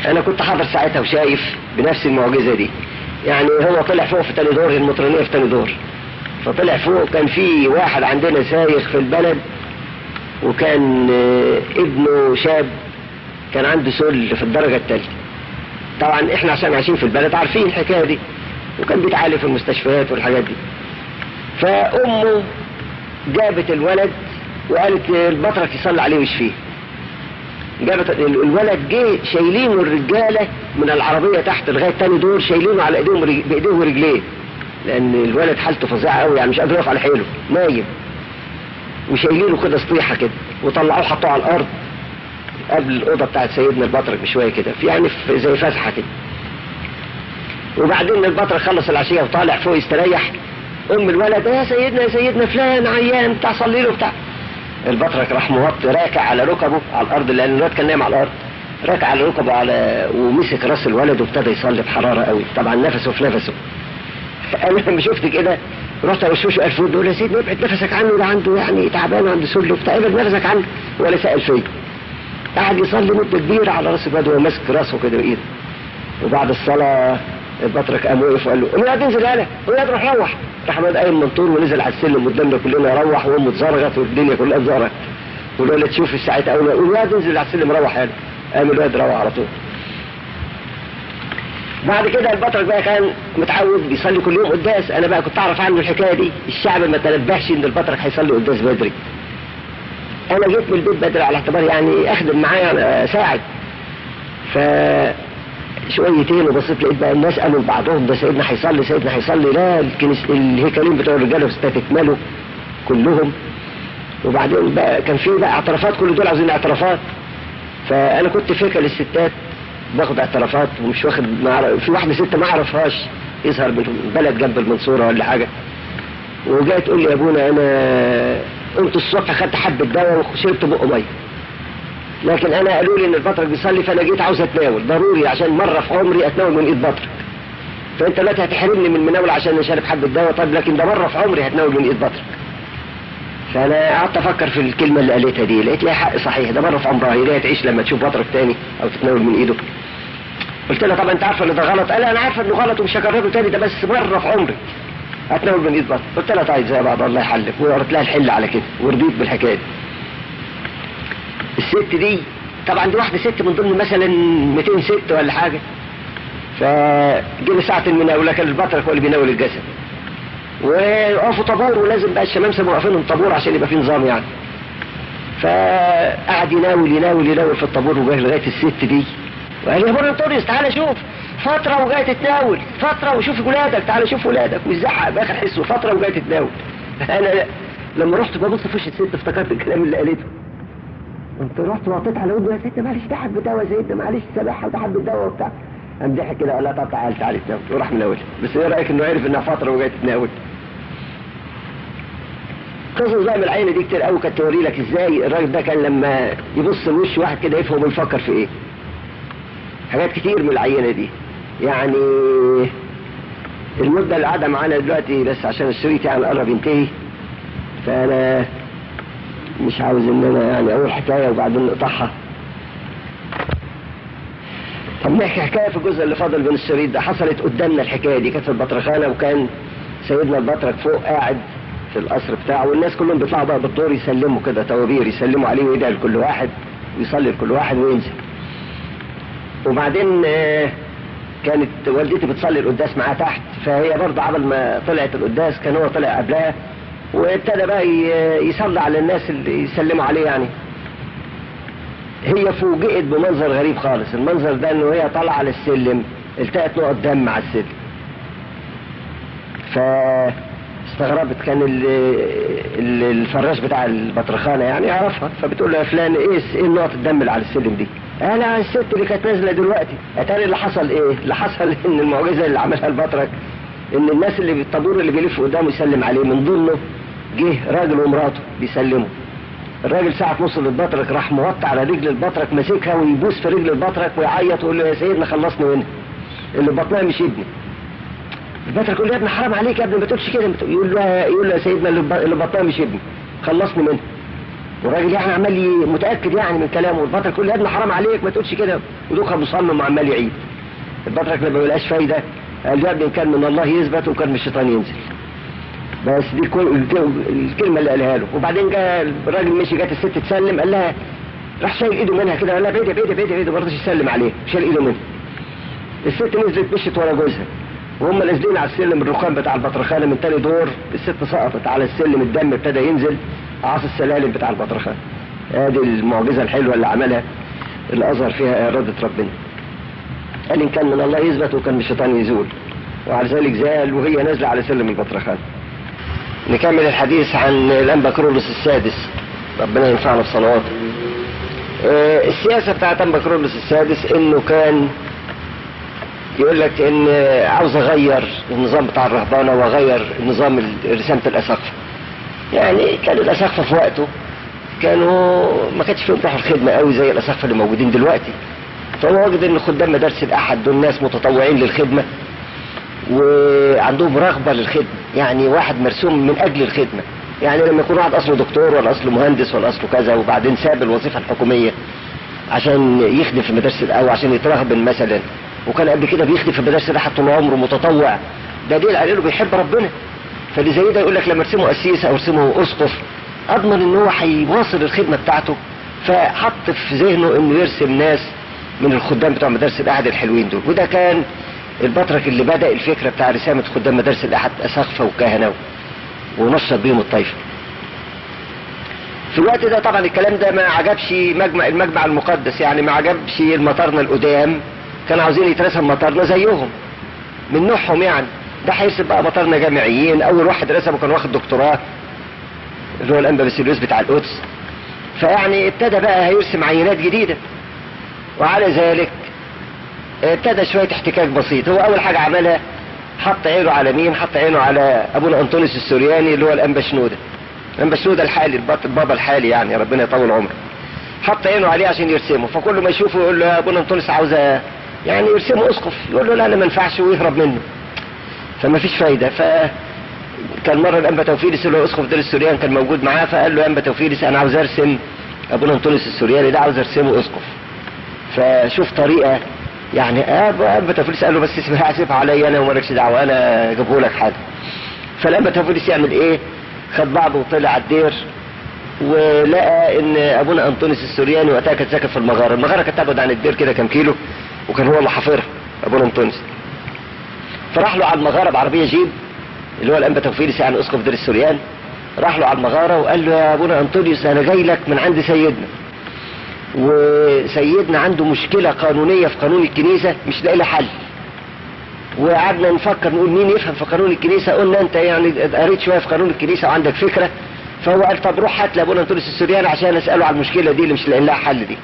Speaker 2: انا كنت حاضر ساعتها وشايف بنفس المعجزه دي يعني. هو طلع فوق في تاني دور، المطرانيه في تاني دور، فطلع فوق. كان في واحد عندنا سايخ في البلد وكان ابنه شاب كان عنده سل في الدرجه الثالثه. طبعا احنا عشان عايشين في البلد عارفين الحكايه دي، وكان بيتعالج في المستشفيات والحاجات دي. فامه جابت الولد وقالت البطرك يصلي عليه ويشفيه. جابت الولد، جه شايلينه الرجاله من العربيه تحت لغايه تاني دور، شايلينه على ايديهم بايديهم ورجليه، لان الولد حالته فظيعه قوي يعني، مش قادر يقف على حيله نايم. وشايلينه كده سطيحه كده وطلعوه حطوه على الارض قبل الاوضه بتاعت سيدنا البطرك بشويه كده، في يعني زي فسحه كده. وبعدين البطرك خلص العشيه وطالع فوق يستريح. الولد يا سيدنا فلان عيان بتاع صلي له بتاع. البطرك راح موطي راكع على ركبه على الارض، لان الولد كان نايم على الارض، راكع على ركبه ومسك راس الولد وابتدى يصلي بحراره قوي، طبعا نفسه في نفسه. انا لما شفت كده رحت اوشوشه قال فوق، يا سيدنا ابعد نفسك عنه، ده عنده يعني تعبان وعنده سل وبتاع، ابعد نفسك عنه. ولا سأل فيا، قعد يصلي مده كبيره على راس الولد وهو ماسك راسه كده بايده. وبعد الصلاه البطرك قام وقف وقال له الولد انزل يالا، الولد روح. راح الولد قايم منطور ونزل على السلم قدامنا كلنا، روح وامه اتزرغت والدنيا كلها اتزرغت. والولد تشوف ساعتها اول ما الولد انزل على السلم روح يالا، قام الولد روح على طول. بعد كده البطرك بقى كان متعود بيصلي كل يوم قداس. انا بقى كنت اعرف عنه الحكايه دي، الشعب ما تنبهش ان البطرك هيصلي قداس بدري. انا جيت من البيت بدري على اعتبار يعني اخدم معايا اساعد. شويتين وبصيت لقيت بقى الناس قالوا لبعضهم ده سيدنا هيصلي، لا الهيكلين بتوع الرجاله استتكملوا كلهم. وبعدين بقى كان في بقى اعترافات، كل دول عاوزين اعترافات. فانا كنت في هيكل الستات باخد اعترافات ومش واخد، في واحده ست ما اعرفهاش يظهر من بلد جنب المنصورة ولا حاجة، وجاي تقول لي يا ابونا انا قمت الصبح خدت حبة دواء وشربت بق مية، لكن انا قالوا لي ان البطرك بيصلي، فانا جيت عاوز اتناول ضروري عشان مرة في عمري اتناول من ايد بطرك، فانت دلوقتي هتحرمني من المناول عشان انا شارب حبة دواء؟ طب لكن ده مرة في عمري هتناول من ايد بطرك. فانا قعدت افكر في الكلمة اللي قالتها دي، لقيت لها حق صحيح، ده مرة في عمرها، هي تعيش لما تشوف بطرك تاني او تتناول من ايده. قلت لها طبعا انت عارفه ان ده غلط؟ قال انا عارفه انه غلط ومش هكرره تاني، ده بس مره في عمري هتناول من ايد بطرك. قلت لها طيب زي بعض الله يحلف، وقلت لها الحل على كده ورضيت بالحكايه دي. الست دي طبعا دي واحده ست من ضمن مثلا 200 ست ولا حاجه، فجينا ساعه المناوله كان البطرك هو اللي بيناول الجسد، وقفوا طابور ولازم بقى الشمامسه موقفينهم طابور عشان يبقى في نظام يعني. فقعد يناول في الطابور وجاه لغايه الست دي وقال يا ابونا انطونيوس تعالى شوف، فترة وجاي تتناول، فترة وشوف ولادك، تعالى شوف ولادك، ويزعق باخر حسه، فترة وجاي تتناول. انا لما رحت ببص في وش الست افتكرت الكلام اللي قالته، قمت رحت وقطيت على ودني يا ست معلش ده حب دواء زي ده، معلش سباحة وده حب دواء وبتاع. قام ضحك كده قال لها طب تعالى تتناول، وراح مناولها. بس ايه رايك انه عرف انها فترة وجاي تتناول؟ قصص بقى من العينة دي كتير قوي كانت توري لك ازاي الراجل ده كان لما يبص لوش واحد كده يفهم ويفكر في ايه. حاجات كتير من العينة دي يعني. المدة اللي قاعدة معانا دلوقتي بس عشان الشريط يعني قرب ينتهي، فأنا مش عاوز إن أنا يعني أقول حكاية وبعدين نقطعها. طب نحكي حكاية في الجزء اللي فاضل من الشريط ده. حصلت قدامنا الحكاية دي، كانت في البطرخانة، وكان سيدنا البطرك فوق قاعد في القصر بتاعه، والناس كلهم بيطلعوا بقى بالدور يسلموا كده توابير، يسلموا عليه ويدعي لكل واحد ويصلي لكل واحد وينزل. وبعدين كانت والدتي بتصلي القداس معاه تحت، فهي برضه قبل ما طلعت القداس كان هو طلع قبلها، وابتدى بقى يصلي على الناس اللي يسلموا عليه يعني. هي فوجئت بمنظر غريب خالص. المنظر ده انه هي طالعه على السلم التقت نقط دم على السلم، فاستغربت. كان الفراش بتاع البطرخانه يعني يعرفها، فبتقول له يا فلان ايه نقط الدم اللي على السلم دي؟ انا الست اللي كانت نازله دلوقتي. اتاري اللي حصل ايه؟ اللي حصل ان المعجزه اللي عملها البطرك ان الناس اللي بالطابور اللي بيلف قدامه يسلم عليه من ضمنه جه راجل ومراته بيسلموا. الراجل ساعه وصل للبطرك راح موطي على رجل البطرك، ماسكها ويبوس في رجل البطرك ويعيط ويقول له يا سيدنا خلصني منها، اللي بطنها مش ابني. البطرك يقول له يا ابني حرام عليك يا ابني ما تقولش كده. يقول له يا سيدنا اللي بطنها مش ابني خلصني منها. والراجل يعني عمال متاكد يعني من كلامه، والبطرك يقول له يا ابني حرام عليك ما تقولش كده، ودوخه مصمم وعمال يعيد. البطرك لما بيقولهاش فايده قال يا ابني كان من الله يثبت وكان من الشيطان ينزل. بس دي الكلمه اللي قالها له. وبعدين جاء الراجل مشي، جت الست تسلم قال لها، راح شايل ايده منها كده قال لها بعيده ما رضيش يسلم عليه، شال ايده منها. الست نزلت مشيت ورا جوزها، وهم نازلين على السلم الرخام بتاع البطرخانه من تاني دور، الست سقطت على السلم، الدم ابتدى ينزل عاص السلالم بتاع البطرخانه. ادي المعجزه الحلوه اللي عملها اللي اظهر فيها اراده ربنا. قال ان كان من الله يثبت وكان من الشيطان يزول، وعلى ذلك زال وهي نازله على سلم البطرخانه. نكمل الحديث عن الانبا كيرلس السادس، ربنا ينفعنا بصلواته. السياسه بتاعت انبا كيرلس السادس انه كان يقول لك ان عاوز اغير النظام بتاع الرهبانه واغير نظام رسامه الاساقفه. يعني كان الاساقفه في وقته كانوا ما كانش فيهم روح الخدمه قوي زي الاساقفه اللي موجودين دلوقتي، فهو وجد ان خدام مدارس الاحد دول ناس متطوعين للخدمه وعندهم رغبه للخدمه، يعني واحد مرسوم من اجل الخدمه. يعني لما يكون واحد اصله دكتور ولا اصله مهندس ولا اصله كذا وبعدين ساب الوظيفه الحكوميه عشان يخدم في مدارس او عشان يترهبن مثلا، وكان قبل كده بيخدم في مدارس الاحد طول عمره متطوع، ده دليل على انه بيحب ربنا. فاللي زي ده يقول لك لما ارسمه قسيس او ارسمه اسقف اضمن ان هو هيواصل الخدمه بتاعته، فحط في ذهنه انه يرسم ناس من الخدام بتوع مدارس الاحد الحلوين دول. وده كان البطرك اللي بدأ الفكرة بتاع رسامة خدام مدارس الأحد أساقفة وكهنة ونشط بيهم الطائفة. في الوقت ده طبعا الكلام ده ما عجبش المجمع المقدس، يعني ما عجبش المطارنة القدام، كانوا عاوزين يترسم مطارنة زيهم من نوعهم يعني. ده هيرسم بقى مطارنة جامعيين. أول واحد رسمه كان واخد دكتوراه اللي هو الأنبا باسيليوس بتاع القدس، فيعني ابتدى بقى هيرسم عينات جديدة. وعلى ذلك ابتدى شوية احتكاك بسيط. هو اول حاجة عملها حط عينه على مين؟ حط عينه على ابونا انطونيوس السورياني اللي هو الانبا شنودة. الانبا شنودة الحالي، البابا الحالي يعني، ربنا يطول عمره. حط عينه عليه عشان يرسمه، فكل ما يشوفه يقول له يا ابونا انطونيوس عاوز يعني يرسمه اسقف، يقول له لا انا ما ينفعش، ويهرب منه. فما فيش فايده. كان مره الانبا توفيلس اللي هو اسقف دير السوريان كان موجود معاه، فقال له يا انبا توفيلس انا عاوز ارسم ابونا انطونيوس السورياني ده، عاوز ارسمه اسقف. فشوف طريقه يعني. انبا توفيلس قال له بس اسيبها عليا انا ومالكش دعوه، انا اجيبه لك حاجه. فالانبا توفيلس يعمل ايه؟ خد بعضه وطلع على الدير، ولقى ان ابونا انطونيوس السورياني وقتها كان ساكن في المغاره. المغاره كانت تبعد عن الدير كده كام كيلو، وكان هو اللي حافرها ابونا انطونيوس. فراح له على المغاره بعربيه جيب، اللي هو الانبا توفيلس يعني اسقف دير السوريان. راح له على المغاره وقال له يا ابونا انطونيوس انا جاي لك من عند سيدنا، وسيدنا عنده مشكله قانونيه في قانون الكنيسه مش لاقي لها حل. وقعدنا نفكر نقول مين يفهم في قانون الكنيسه، قلنا انت يعني قريت شويه في قانون الكنيسه وعندك فكره. فهو قال طب روح هات لابونا انطونيوس السورياني عشان اساله على المشكله دي اللي مش لاقي لها حل دي،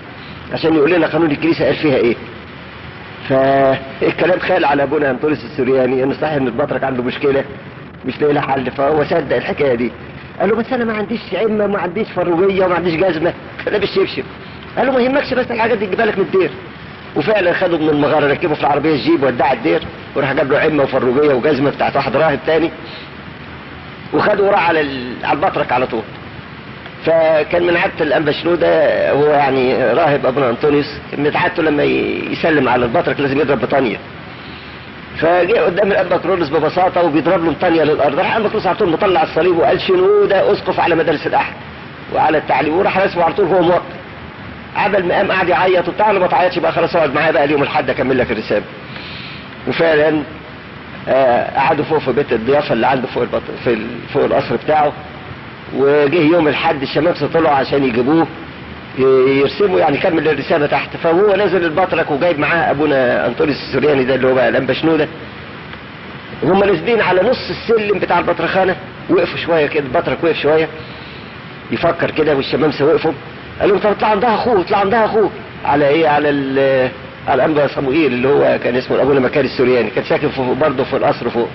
Speaker 2: عشان يقول لنا قانون الكنيسه قال فيها ايه. فالكلام خال على ابونا انطونيوس السورياني انه صحيح ان البطرك عنده مشكله مش لاقي لها حل، فهو صدق الحكايه دي. قال له بس انا ما عنديش عمه وما عنديش فروجيه وما عنديش جزمه، لابس شبشب. قال له ما يهمكش بس الحاجات دي تجيبها لك من الدير. وفعلا خدوا من المغاره ركبوا في العربيه الجيب ودعها الدير، وراح جاب له عمه وفروجيه وجزمه بتاعت واحد راهب تاني، وخدوا وراح على البطرك على طول. فكان من عادة الانبا شنودة، هو يعني راهب ابونا انطونيوس، من عادته لما يسلم على البطرك لازم يضرب بطانيه. فجاء قدام الانبا كرولوس ببساطه وبيضرب له بطانيه للارض، راح الانبا كرولوس على طول مطلع الصليب وقال شنودة اسقف على مدارس الاحد وعلى التعليم، وراح راسمه على طول هو موقف. عبل ما قام قعد يعيط وبتاع له ما تعيطش بقى خلاص اقعد معايا بقى اليوم الاحد اكمل لك الرساله. وفعلا قعدوا فوق في بيت الضيافه اللي عنده فوق القصر بتاعه. وجه يوم الحد الشمامسه طلعوا عشان يجيبوه يرسموا يعني يكمل الرساله تحت. فهو نازل البطرك وجايب معاه ابونا انطونيوس السورياني ده اللي هو بقى الانبا شنودة. وهم نازلين على نص السلم بتاع البطرخانه وقفوا شويه كده، البطرك وقف شويه يفكر كده والشمامسه وقفوا. قال لهم طب اطلعوا عندها اخوه، اطلعوا عندها اخوه. على ايه؟ على الانبا صموئيل اللي هو كان اسمه ابونا مكاري السورياني، كان ساكن برضه في القصر فوق.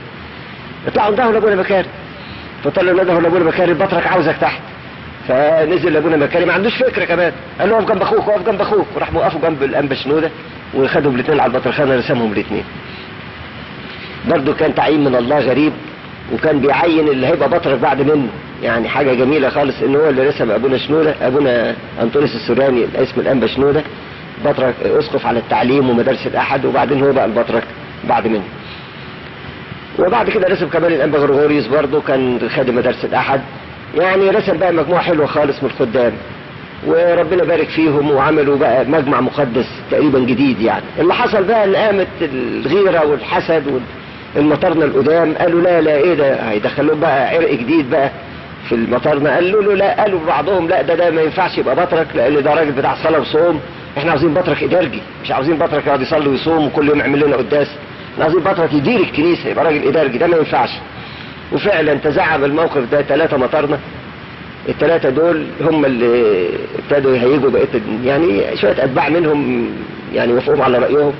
Speaker 2: اطلعوا عندها لابونا مكاري. فطلعوا نده لابونا مكاري البطرك عاوزك تحت. فنزل لابونا مكاري ما عندوش فكره كمان، قال له اقف جنب اخوك اقف جنب اخوك، وراح موقفوا جنب الانبا شنودة وخدهم الاثنين على البطرخانه رسمهم الاثنين. برضه كان تعيين من الله غريب، وكان بيعين اللي هيبقى بطرك بعد منه، يعني حاجه جميله خالص ان هو اللي رسم ابونا شنودة، ابونا انطونيوس السورياني اسم الانبا شنودة بطرك اسقف على التعليم ومدارس الاحد، وبعدين هو بقى البطرك بعد منه. وبعد كده رسم كمان الانبا غرغوريوس برضه كان خادم مدارس الاحد. يعني رسم بقى مجموعه حلوه خالص من الخدام، وربنا بارك فيهم وعملوا بقى مجمع مقدس تقريبا جديد. يعني اللي حصل بقى ان قامت الغيره والحسد والمطارنه القدام قالوا لا ايه ده هيدخلوا بقى عرق جديد بقى في المطارنه. قالوا له لا، قالوا بعضهم لا ده ما ينفعش يبقى بطرك لان ده راجل بتاع صلاه وصوم، احنا عاوزين بطرك ادارجي، مش عاوزين بطرك يقعد يصلي ويصوم وكل يوم يعمل لنا قداس، احنا عاوزين بطرك يدير الكنيسه يبقى راجل ادارجي، ده ما ينفعش. وفعلا تزعم الموقف ده 3 مطارنه. ال3 دول هم اللي ابتدوا يهيجوا بقيه يعني شويه اتباع منهم يعني وافقوا على رايهم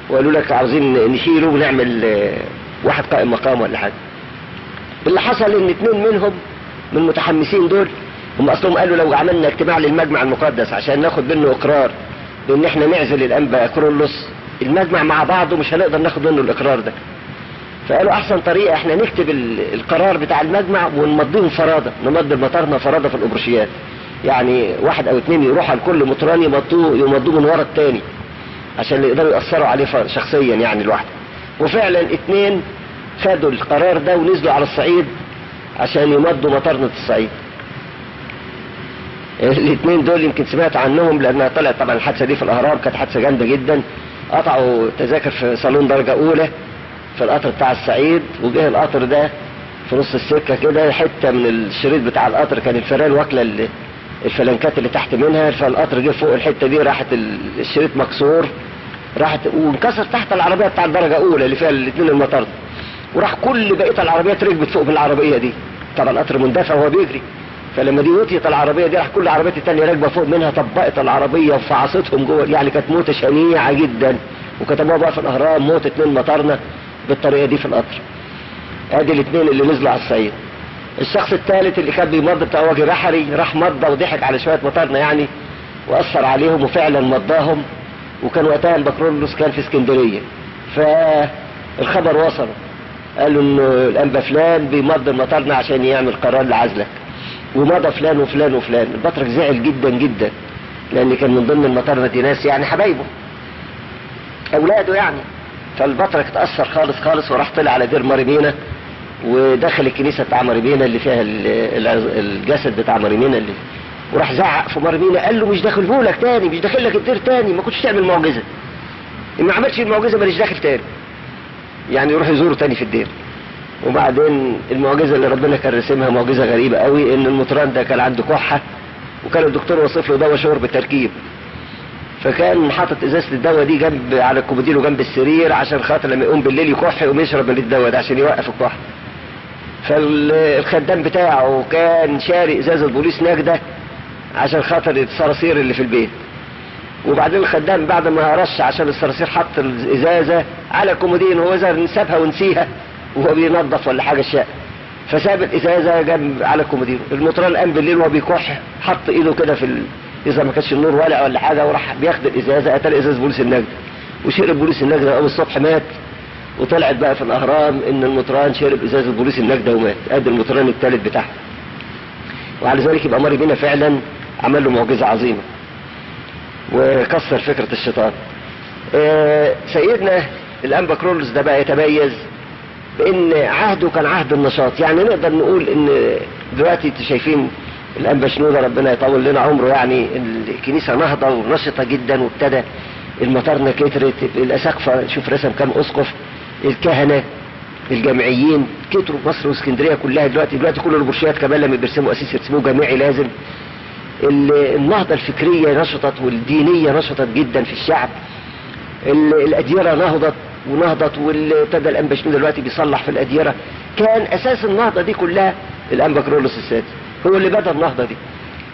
Speaker 2: وقالوا لك عاوزين نشيله ونعمل واحد قائم مقام ولا حاجه. اللي حصل ان 2 منهم من المتحمسين دول هم اصلهم قالوا لو عملنا اجتماع للمجمع المقدس عشان ناخد منه اقرار بان احنا نعزل الانبا كرولوس، المجمع مع بعضه مش هنقدر ناخد منه الاقرار ده. فقالوا احسن طريقه احنا نكتب القرار بتاع المجمع ونمضيهم فرادة، نمضي المطارنه فرادة في الابرشيات، يعني 1 أو 2 يروحوا على كل مطران يمضوه من ورا الثاني عشان يقدروا يأثروا عليه شخصيا يعني لوحده. وفعلا 2 خدوا القرار ده ونزلوا على الصعيد عشان يمضوا مطارنه الصعيد. ال2 دول يمكن سمعت عنهم لانها طلعت طبعا الحادثه دي في الاهرام، كانت حادثه جامده جدا. قطعوا تذاكر في صالون درجه اولى في القطر بتاع الصعيد، وجه القطر ده في نص السكه كده حته من الشريط بتاع القطر كان الفيران واكله الفلنكات اللي تحت منها، فالقطر جه فوق الحته دي راحت الشريط مكسور، راحت وانكسر تحت العربيه بتاع الدرجه اولى اللي فيها ال2 المطار، وراح كل بقيه العربيات ركبت فوق بالعربيه دي. طبعا القطر مندفع وهو بيجري، فلما دي وطيت العربيه دي راح كل العربيات الثانيه راكبه فوق منها، طبقت العربيه وفعصتهم جوه. يعني كانت موته شنيعه جدا، وكتبوها بقى في الاهرام موت 2 مطارنه بالطريقة دي في القطر. ادي الاثنين اللي نزلوا على الصعيد. الشخص الثالث اللي كان بيمض بتاع وجه بحري راح مضى وضحك على شوية مطارنا يعني واثر عليهم وفعلا مضاهم، وكان وقتها البكرولوس كان في اسكندرية، فالخبر وصل قالوا انه الانبا فلان بيمض المطارنا عشان يعمل قرار لعزلك، ومضى فلان وفلان وفلان. البطرك زعل جدا جدا لان كان من ضمن المطارنة دي ناس يعني حبايبه اولاده يعني. فالبطرك اتأثر خالص خالص وراح طلع على دير ماريمينا ودخل الكنيسة بتاع ماريمينا اللي فيها الجسد بتاع ماريمينا اللي، وراح زعق في ماريمينا قال له مش داخله لك تاني، مش داخل لك الدير تاني، ما كنتش تعمل معجزة، ان ما عملتش المعجزة ماليش داخل تاني، يعني يروح يزوره تاني في الدير. وبعدين المعجزة اللي ربنا كان رسمها معجزة غريبة قوي، ان المطران ده كان عنده كحة وكان الدكتور وصف له دواء شرب بالتركيب، فكان حاطط ازازة الدواء دي جنب على الكومودينو جنب السرير عشان خاطر لما يقوم بالليل يكح يقوم يشرب من الدواء ده عشان يوقف الكحة. فالخدام بتاعه كان شاري ازازة بوليس نجدة عشان خاطر الصراصير اللي في البيت. وبعدين الخدام بعد ما رش عشان الصراصير حط الازازة على الكومودينو، هو اذا سابها ونسيها وهو بينظف ولا حاجة الشقة، فساب الازازة جنب على الكومودينو. المطران قام بالليل وهو بيكح حط ايده كده في اذا ما كانش النور ولع ولا حاجة، وراح بياخد الازازة قتل ازازة بوليس النجدة وشرب بوليس النجدة. قام الصبح مات، وطلعت بقى في الاهرام ان المطران شرب ازازة بوليس النجدة ومات. ادي المطران الثالث بتاعه. وعلى ذلك يبقى ماريمينا فعلا عمل له معجزة عظيمة وكسر فكرة الشيطان. سيدنا الانبا كرولوس ده بقى يتميز بان عهده كان عهد النشاط. يعني نقدر نقول ان دلوقتي انتوا شايفين الانبا شنودة ربنا يطول لنا عمره، يعني الكنيسة نهضة ونشطة جدا، وابتدى المطارنة كترت، الاساقفة شوف رسم كام اسقف، الكهنة الجامعيين كتروا، مصر واسكندرية كلها دلوقتي كل البرشيات كمان لما بيرسموا اسيس يرسموه جامعي لازم. النهضة الفكرية نشطت والدينية نشطت جدا في الشعب، الأديرة نهضت وابتدى الأنبا شنودة دلوقتي بيصلح في الأديرة. كان أساس النهضة دي كلها الأنبا كرولوس السادس، هو اللي بدأ النهضة دي.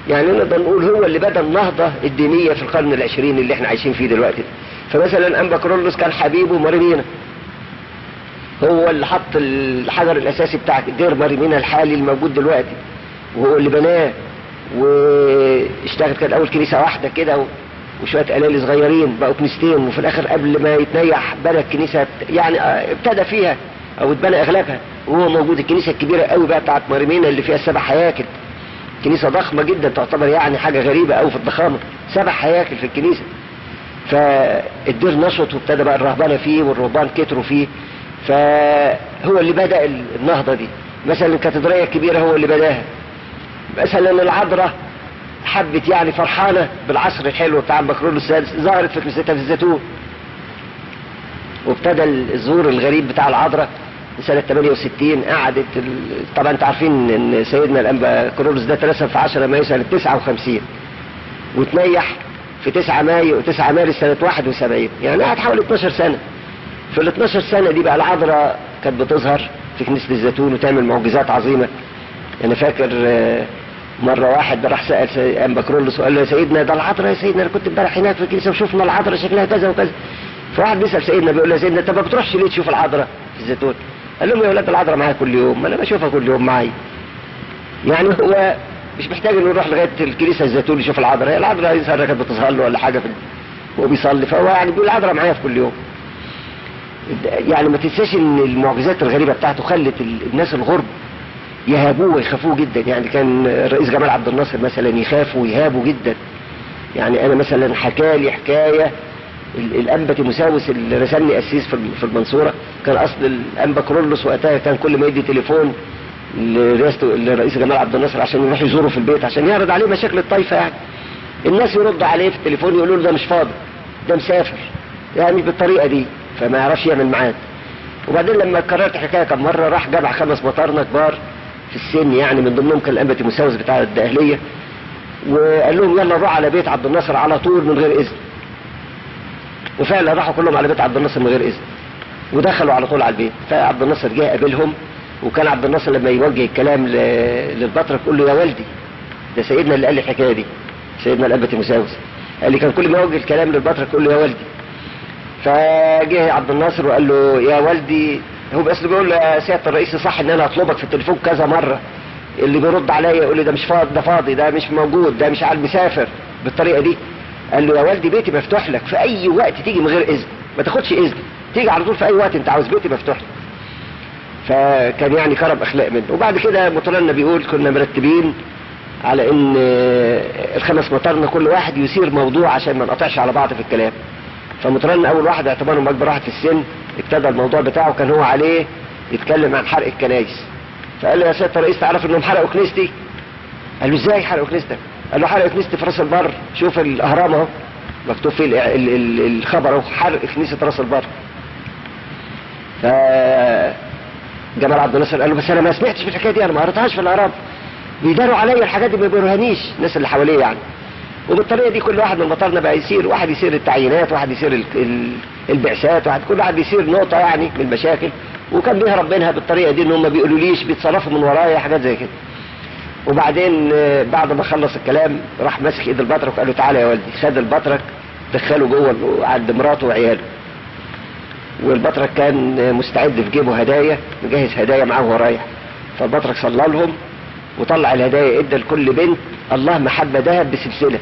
Speaker 2: يعني نقدر نقول هو اللي بدأ النهضة الدينية في القرن العشرين اللي احنا عايشين فيه دلوقتي. فمثلا الأنبا كرولوس كان حبيبه ماريمينا، هو اللي حط الحجر الأساسي بتاع دير ماريمينا الحالي الموجود دلوقتي، وهو اللي بناه واشتغل. كان اول كنيسة واحدة كده وشوية قلالي صغيرين بقوا كنيستين، وفي الاخر قبل ما يتنيح بنى الكنيسة، يعني ابتدى فيها او اتبنى اغلبها وهو موجود. الكنيسة الكبيرة قوي بقى بتاعت ماريمينا اللي فيها 7 هياكل، كنيسة ضخمة جدا تعتبر يعني حاجة غريبة قوي في الضخامة، 7 هياكل في الكنيسة. فالدير نشط وابتدى بقى الرهبانة فيه والرهبان كتروا فيه، فهو اللي بدأ النهضة دي. مثلا الكاتدرائية الكبيرة هو اللي بداها. مثلا العذراء حبت يعني فرحانة بالعصر الحلو بتاع بكرولوس السادس، ظهرت في كنيستها في الزيتون، وابتدى الظهور الغريب بتاع العذراء سنة 68. قعدت طبعا انتوا عارفين ان سيدنا الانبا كرولوس ده اترسم في 10 مايو سنة 59 وتنيح في 9 مارس سنة 71، يعني قعد حوالي 12 سنة. في ال 12 سنة دي بقى العذراء كانت بتظهر في كنيسة الزيتون وتعمل معجزات عظيمة. انا فاكر مرة واحد راح سأل انبا كرولوس وقال له يا سيدنا ده العذراء، يا سيدنا انا كنت امبارح هناك في الكنيسة وشفنا العذراء شكلها كذا وكذا. فواحد بيسأل سيدنا بيقول له يا سيدنا انت ما بتروحش ليه تشوف العذراء في الزيتون؟ قال لهم يا ولاد العذراء معايا كل يوم، ما انا بشوفها كل يوم معايا. يعني هو مش محتاج انه يروح لغاية الكنيسة الزيتون يشوف العذراء، العذراء يظهر كانت بتظهر له ولا حاجة وهو بيصلي، فهو يعني بيقول العذراء معايا في كل يوم. يعني ما تنساش ان المعجزات الغريبة بتاعته خلت الناس الغرب يهابوه ويخافوه جدا. يعني كان الرئيس جمال عبد الناصر مثلا يخافوا ويهابوا جدا. يعني انا مثلا حكالي حكاية الانبا تيموساوس اللي رسمني قسيس في المنصورة، كان اصل الانبا كرولوس وقتها كان كل ما يدي تليفون للرئيس جمال عبد الناصر عشان يروح يزوره في البيت عشان يعرض عليه مشاكل الطائفة، يعني الناس يردوا عليه في التليفون يقولوا له ده مش فاضي، ده مسافر، يعني مش بالطريقة دي، فما يعرفش يعمل ميعاد. وبعدين لما كررت الحكاية كم مرة راح جمع 5 مطارنة كبار في السن، يعني من ضمنهم كان الانبا تيموساوس بتاع الدقهلية، وقال لهم يلا نروح على بيت عبد الناصر على طول من غير اذن. وفعلا راحوا كلهم على بيت عبد الناصر من غير اذن ودخلوا على طول على البيت. فعبد الناصر جه قابلهم، وكان عبد الناصر لما يوجه الكلام للبطرك يقول له يا والدي، ده سيدنا اللي قال لي الحكايه دي، سيدنا الانبا تيموساوس قال لي كان كل ما يوجه الكلام للبطرك يقول له يا والدي. فجه عبد الناصر وقال له يا والدي، هو بس بيقول له يا سيادة الرئيس صح ان انا اطلبك في التليفون كذا مرة، اللي بيرد عليا يقول لي ده مش فاضي، ده فاضي، ده مش موجود، ده مش عارف مسافر بالطريقة دي. قال له يا والدي بيتي مفتوح لك في اي وقت تيجي من غير اذن، ما تاخدش اذن، تيجي على طول في اي وقت انت عاوز، بيتي مفتوح لك. فكان يعني كرم اخلاق منه. وبعد كده مطرنا بيقول كنا مرتبين على ان الخمس مطرنا كل واحد يثير موضوع عشان ما نقطعش على بعض في الكلام. فمطرنا اول واحد اعتبرهم اكبر واحد في السن ابتدى الموضوع بتاعه، كان هو عليه يتكلم عن حرق الكنايس. فقال له يا سيادة الرئيس تعرف انهم حرقوا كنيستي؟ قال له ازاي حرقوا كنيستك؟ قال له حرقوا كنيستي في راس البر، شوف الاهرام اهو مكتوب فيه الخبر اهو، حرق كنيسة راس البر. ف جمال عبد الناصر قال له بس انا ما سمعتش في الحكايه دي، انا ما قريتهاش في الاهرام، بيداروا عليا الحاجات دي ما بيورهنيش الناس اللي حواليه يعني. وبالطريقه دي كل واحد من المطارنا بقى يصير، واحد يصير التعيينات، واحد يصير البعثات، واحد كل واحد بيصير نقطه يعني من المشاكل. وكان بيهرب منها بالطريقه دي ان هم ما بيقولوليش، بيتصرفوا من ورايا حاجات زي كده. وبعدين بعد ما خلص الكلام راح ماسك ايد البطرك وقال له تعالى يا والدي. خد البطرك دخله جوه عند مراته وعياله، والبطرك كان مستعد في جيبه هدايا، مجهز هدايا معاه وهو رايح. فالبطرك صلى لهم وطلع الهدايا، ادى لكل بنت الله محبة ذهب بسلسلة،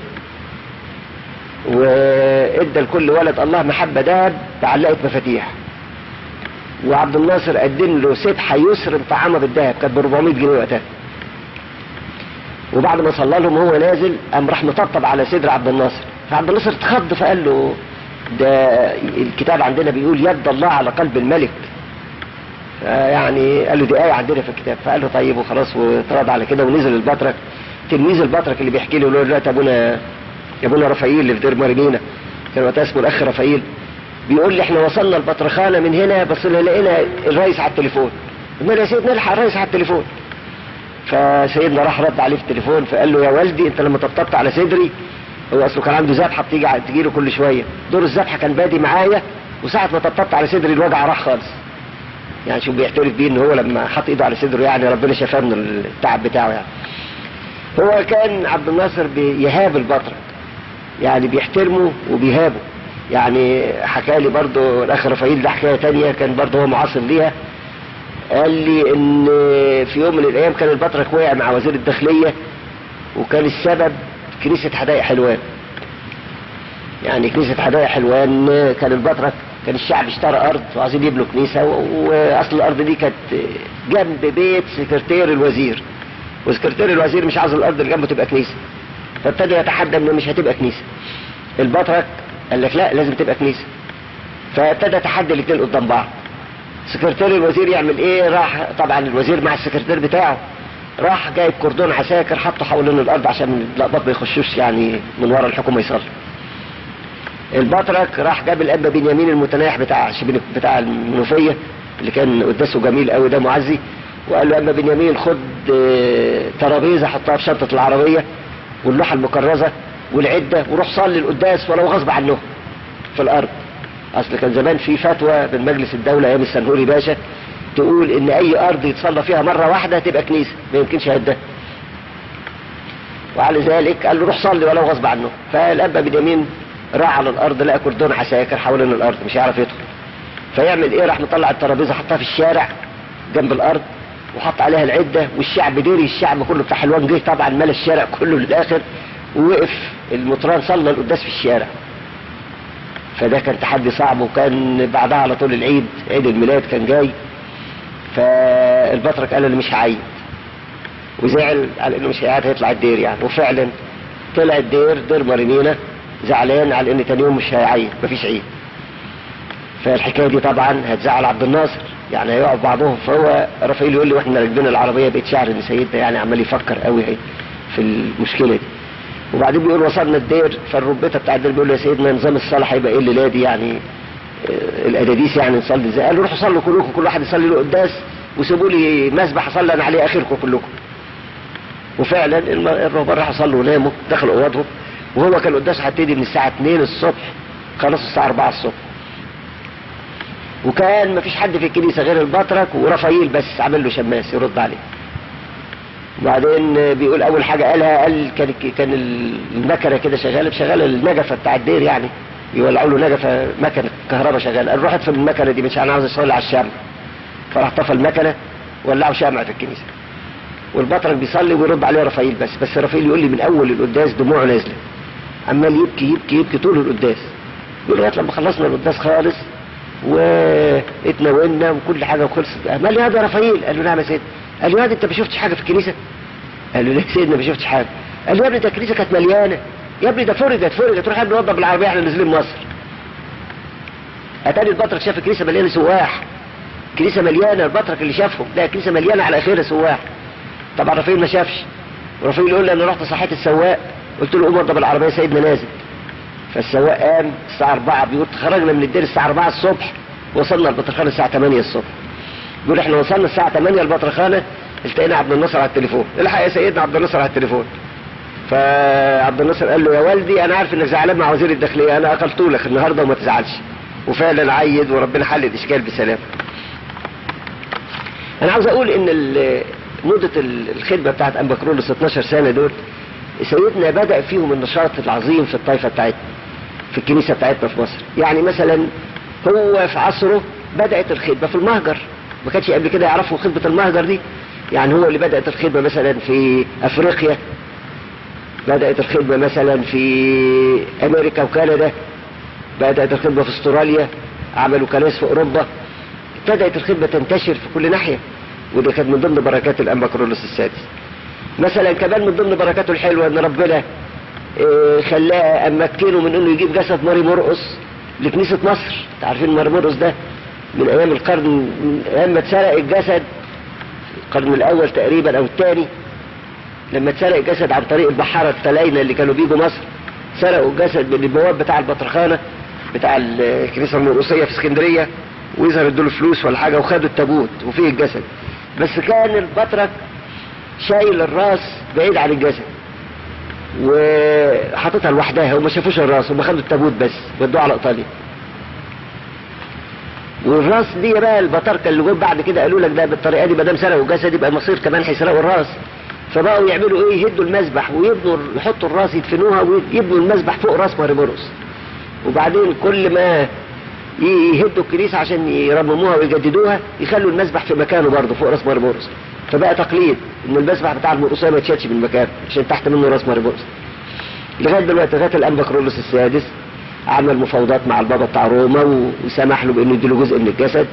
Speaker 2: وادى لكل ولد الله محبة ذهب بعلقة مفاتيح. وعبد الناصر قدم له سبحة يسر طعامة بالذهب كانت ب 400 جنيه وقتها. وبعد ما صلى لهم وهو نازل قام راح مطبطب على صدر عبد الناصر، فعبد الناصر اتخض فقال له ده الكتاب عندنا بيقول يد الله على قلب الملك، يعني قال له دي آية عندنا في الكتاب. فقال له طيب وخلاص واتراضى على كده. ونزل البطرك، تلميذ البطرك اللي بيحكي له دلوقتي ابونا رفايل اللي في دير مرمينا، كان وقتها اسمه الاخ رفايل، بيقول لي احنا وصلنا البطرخانه من هنا بس لقينا الرئيس على التليفون. قلنا له يا سيدنا الحق الرئيس على التليفون. فسيدنا راح رد عليه في التليفون فقال له يا والدي انت لما طبطبت على صدري، هو اصله كان عنده ذبحه بتيجي له كل شويه، دور الذبحه كان بادي معايا، وساعه ما طبطبت على صدري الوجع راح خالص. يعني شوف بيعترف بيه ان هو لما حط ايده على صدره يعني ربنا شفاه من التعب بتاعه يعني. هو كان عبد الناصر بيهاب البطرك، يعني بيحترمه وبيهابه. يعني حكى لي برضه الاخ رفايل ده حكايه تانية كان برضه هو معاصر ليها، قال لي ان في يوم من الايام كان البطرك وقع مع وزير الداخليه، وكان السبب كنيسه حدائق حلوان. يعني كنيسه حدائق حلوان كان البطرك، كان الشعب اشترى ارض وعايزين يبنوا كنيسه، واصل الارض دي كانت جنب بيت سكرتير الوزير، وسكرتير الوزير مش عايز الارض اللي جنبه تبقى كنيسه، فابتدى يتحدى انه مش هتبقى كنيسه. البطرك قال لك لا لازم تبقى كنيسه، فابتدى تحدي الاثنين قدام بعض. سكرتير الوزير يعمل ايه؟ راح طبعا الوزير مع السكرتير بتاعه، راح جايب كردون عساكر حطه حوالين الارض عشان الأقباط ما يخشوش يعني من ورا الحكومه يصلي. البطرك راح جاب الأب بنيامين المتناح بتاع المنوفيه اللي كان قداسه جميل قوي ده معزي، وقال له اما بنيامين خد ترابيزه حطها في شنطه العربيه واللوحه المكرزه والعده وروح صلي القداس ولو غصب عنه في الارض. اصل كان زمان في فتوى من مجلس الدوله ايام السنهوري باشا تقول ان اي ارض يتصلى فيها مره واحده تبقى كنيسه، ما يمكنش هده. وعلى ذلك قال له روح صلي ولو غصب عنه. فالاب بنيامين راح على الارض لقى كردون عساكر حوالين الارض مش هيعرف يدخل، فيعمل ايه؟ راح مطلع الترابيزه حطها في الشارع جنب الارض وحط عليها العده، والشعب ديري الشعب كله بتاع حلوان جه طبعا ملا الشارع كله للاخر، ووقف المطران صلى القداس في الشارع. فده كان تحدي صعب، وكان بعدها على طول العيد عيد الميلاد كان جاي، فالبطرك قال له مش هعيد، وزعل على انه مش هيعيد هيطلع الدير يعني. وفعلا طلع الدير دير مرمينا زعلان على ان تاني يوم مش هيعيد مفيش عيد. فالحكايه دي طبعا هتزعل عبد الناصر يعني هيقعوا بعضهم. فهو رافائيل يقول لي واحنا راكبين العربيه بقيت شعر ان سيدنا يعني عمال يفكر قوي في المشكله دي. وبعدين بيقول وصلنا الدير، فالربيطه بتاع الدير بيقول له يا سيدنا نظام الصلاه هيبقى ايه الليله دي يعني الاداديس يعني نصلي ازاي؟ قال له روحوا صلوا كلكم، كل واحد يصلي له قداس وسيبوا لي مسبح اصلي انا عليه اخركم كلكم. وفعلا الرهبان راحوا صلوا وناموا دخلوا اوضهم، وهو كان القداس هيبتدي من الساعه 2 الصبح خلص الساعه 4 الصبح. وكان مفيش حد في الكنيسه غير البطرك ورافائيل بس عامل له شماس يرد عليه. وبعدين بيقول اول حاجه قالها، قال كان المكنه كده شغاله النجفه بتاع الدير يعني يولعوا له نجفه مكنه كهرباء شغاله، قال روح اطفي المكنه دي، مش انا عاوز اشتغل على الشمع. فراح طفى المكنه ولعوا شمع في الكنيسه. والبطرك بيصلي ويرد عليه رفائيل، بس رفائيل يقول لي من اول القداس دموعه نازله، عمال يبكي يبكي يبكي طول القداس. يقول لغايه لما خلصنا القداس خالص واتناولنا وكل حاجه وخلصت، قال لي هذا رفائيل. قال له نعم يا سيدي. قال له يا انت ما شفتش حاجه في الكنيسه؟ قال له لا يا سيدنا ما شفتش حاجه. قال له يا ابني ده الكنيسه كانت مليانه، يا ابني ده فرجت روح يا ابني نوضب بالعربيه احنا نازلين مصر. اتاري البطرك شاف الكنيسه مليانه سواح، كنيسه مليانه، البطرك اللي شافهم لا الكنيسه مليانه على اخرها سواح. طبعا رفائيل ما شافش، ورفائيل يقول لي انا رحت صحيت السواق قلت له قوم وضب العربيه سيدنا نازل. فالسواق قام الساعه 4، بيقول خرجنا من الدير الساعه 4 الصبح وصلنا البطرخانه الساعه 8 الصبح. بيقول احنا وصلنا الساعه 8 البطرخانه التقينا عبد الناصر على التليفون، الحق يا سيدنا عبد الناصر على التليفون. فعبد الناصر قال له يا والدي انا عارف انك زعلان مع وزير الداخليه، انا اقلته لك النهارده وما تزعلش. وفعلا عيد وربنا حل الاشكال بسلام. انا عاوز اقول ان مده الخدمه بتاعت انبا كرولوس 12 سنه دول سيدنا بدأ فيهم النشاط العظيم في الطائفه بتاعتنا في الكنيسه بتاعتنا في مصر. يعني مثلا هو في عصره بدأت الخدمه في المهجر، ما كانش قبل كده يعرفوا خدمه المهجر دي. يعني هو اللي بدأت الخدمه مثلا في افريقيا، بدأت الخدمه مثلا في امريكا وكندا، بدأت الخدمه في استراليا، عملوا كنائس في اوروبا، ابتدأت الخدمه تنتشر في كل ناحيه. وده كانت من ضمن بركات الانبا كرولوس السادس. مثلا كمان من ضمن بركاته الحلوه ان ربنا خلاه امكنه من انه يجيب جسد ماري مرقس لكنيسه مصر. عارفين ماري مرقس ده من ايام القرن، من ايام ما اتسرق الجسد القرن الاول تقريبا او الثاني، لما اتسرق الجسد عن طريق البحاره التلاينه اللي كانوا بيجوا مصر، سرقوا الجسد من البواب بتاع البطرخانه بتاع الكنيسه المرقسيه في اسكندريه، ويظهر ادوا له فلوس ولا حاجه وخدوا التابوت وفيه الجسد. بس كان البطرك شايل الراس بعيد عن الجسد وحاططها لوحدها، وما شافوش الراس، هم خدوا التابوت بس ودوه على ايطاليا. والراس دي بقى البطاركه اللي جم بعد كده قالوا لك ده بالطريقه دي ما دام سرقوا الجسد يبقى مصير كمان هيسرقوا الراس. فبقوا يعملوا ايه؟ يهدوا المذبح ويبنوا، يحطوا الراس يدفنوها ويبنوا المذبح فوق راس ماري مرقس. وبعدين كل ما يهدوا الكنيسه عشان يرمموها ويجددوها يخلوا المذبح في مكانه برضه فوق راس ماري مرقس. فبقى تقليد ان المذبح بتاع المرقسيه ما يتشالش من مكانه عشان تحت منه راس ماري مرقس. لغايه دلوقتي لغايه الانبا كرولوس السادس عمل مفاوضات مع البابا بتاع روما وسمح له بانه يديله جزء من الجسد.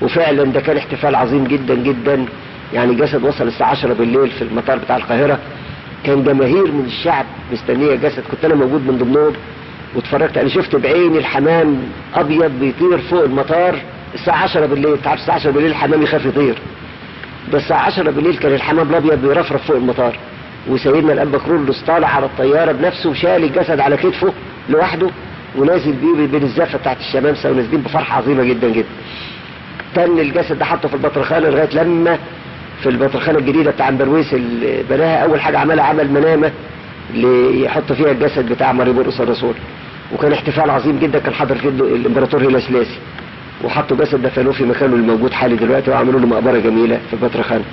Speaker 2: وفعلا ده كان احتفال عظيم جدا جدا. يعني الجسد وصل الساعه 10 بالليل في المطار بتاع القاهره، كان جماهير من الشعب مستنيه الجسد، كنت انا موجود من ضمنهم واتفرجت. انا شفت بعيني الحمام ابيض بيطير فوق المطار الساعه 10 بالليل. انت عارف الساعه 10 بالليل الحمام يخاف يطير، ده الساعه 10 بالليل كان الحمام الابيض بيرفرف فوق المطار، وسيدنا الانبا كرولوس طالع على الطياره بنفسه وشال الجسد على كتفه لوحده ونازل بيه بين الزفه بتاعت الشمامسه ونازلين بفرحه عظيمه جدا جدا. كان الجسد ده حطه في البطرخانه لغايه لما في البطرخانه الجديده بتاع امبرويس اللي بناها اول حاجه عملها عمل منامه اللي يحط فيها الجسد بتاع ماري مرقس الرسول. وكان احتفال عظيم جدا، كان حاضر فيه الامبراطور هيلا سلاسي، وحطوا جسد دفنوه في مكانه الموجود حالي دلوقتي وعملوا له مقبره جميله في البطرخانه.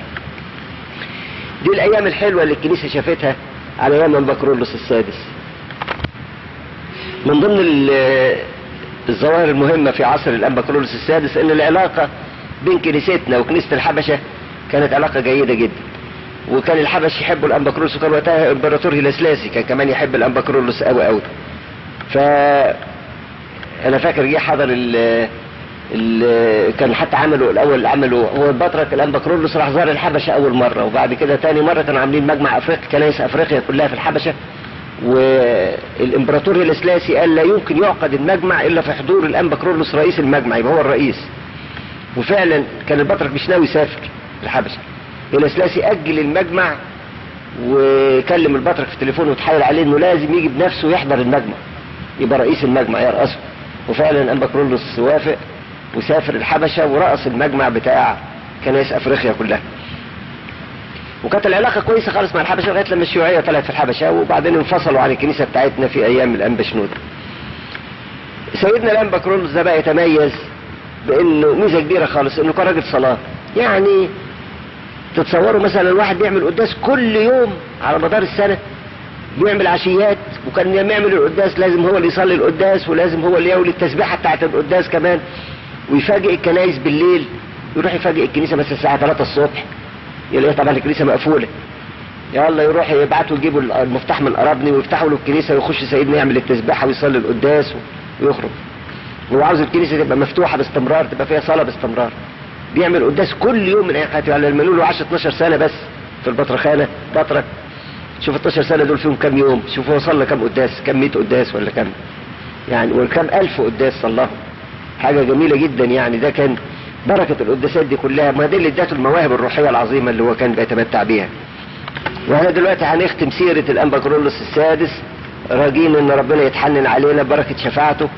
Speaker 2: دي الايام الحلوه اللي الكنيسه شافتها على ايام انبا كرولوس السادس. من ضمن الظواهر المهمه في عصر الانبا كرولوس السادس ان العلاقه بين كنيستنا وكنيسه الحبشه كانت علاقه جيده جدا. وكان الحبش يحبوا الانبا كرولوس، وكان وقتها امبراطور هيلا سلاسي كان كمان يحب الانبا كرولوس قوي قوي. انا فاكر جه حضر كان حتى عملوا هو البطرك الانبا كرولوس راح زار الحبشه اول مره، وبعد كده تاني مره كانوا عاملين مجمع افريقيا، كنائس افريقيا كلها في الحبشه. والامبراطور هيلا سلاسي قال لا يمكن يعقد المجمع الا في حضور الانبا كرولوس رئيس المجمع، يبقى هو الرئيس. وفعلا كان البطرك مش ناوي يسافر الحبشه. هيلا سلاسي اجل المجمع وكلم البطرك في التليفون وتحايل عليه انه لازم يجي بنفسه يحضر المجمع، يبقى رئيس المجمع يرأسه. وفعلا انبا كرولوس وافق وسافر الحبشه ورأس المجمع بتاع كنائس افريقيا كلها. وكانت العلاقه كويسه خالص مع الحبشه لغايه لما الشيوعيه طلعت في الحبشه، وبعدين انفصلوا عن الكنيسه بتاعتنا في ايام الانبا شنودة. سيدنا الانبا كرولوس ده بقى يتميز بانه ميزه كبيره خالص انه كان راجل صلاه. يعني تتصوروا مثلا الواحد بيعمل قداس كل يوم على مدار السنه، بيعمل عشيات وكان لما يعمل القداس لازم هو اللي يصلي القداس، ولازم هو اللي يولي التسبيحة بتاعت القداس كمان، ويفاجئ الكنايس بالليل. يروح يفاجئ الكنيسة بس الساعة 3 الصبح، يلاقي طبعا الكنيسة مقفولة. يلا يروح يبعتوا يجيبوا المفتاح من القرابني ويفتحوا له الكنيسة، ويخش سيدنا يعمل التسبيحة ويصلي القداس ويخرج. هو عاوز الكنيسة تبقى مفتوحة باستمرار، تبقى فيها صلاة باستمرار. بيعمل قداس كل يوم من اي حياته. يعني لما له 10 12 سنة بس في البطرخانة بطرك، شوف 12 سنة دول فيهم كم يوم، شوف هو صلى كم قداس، كم 100 قداس ولا كم يعني، وكم 1000 قداس صلاهم. حاجة جميلة جدا يعني. ده كان بركة القداسات دي كلها، ما دي اللي ادته المواهب الروحية العظيمة اللي هو كان بيتمتع بيها. واحنا دلوقتي هنختم سيرة الأنبا كيرلس السادس، راجين ان ربنا يتحنن علينا ببركة شفاعته،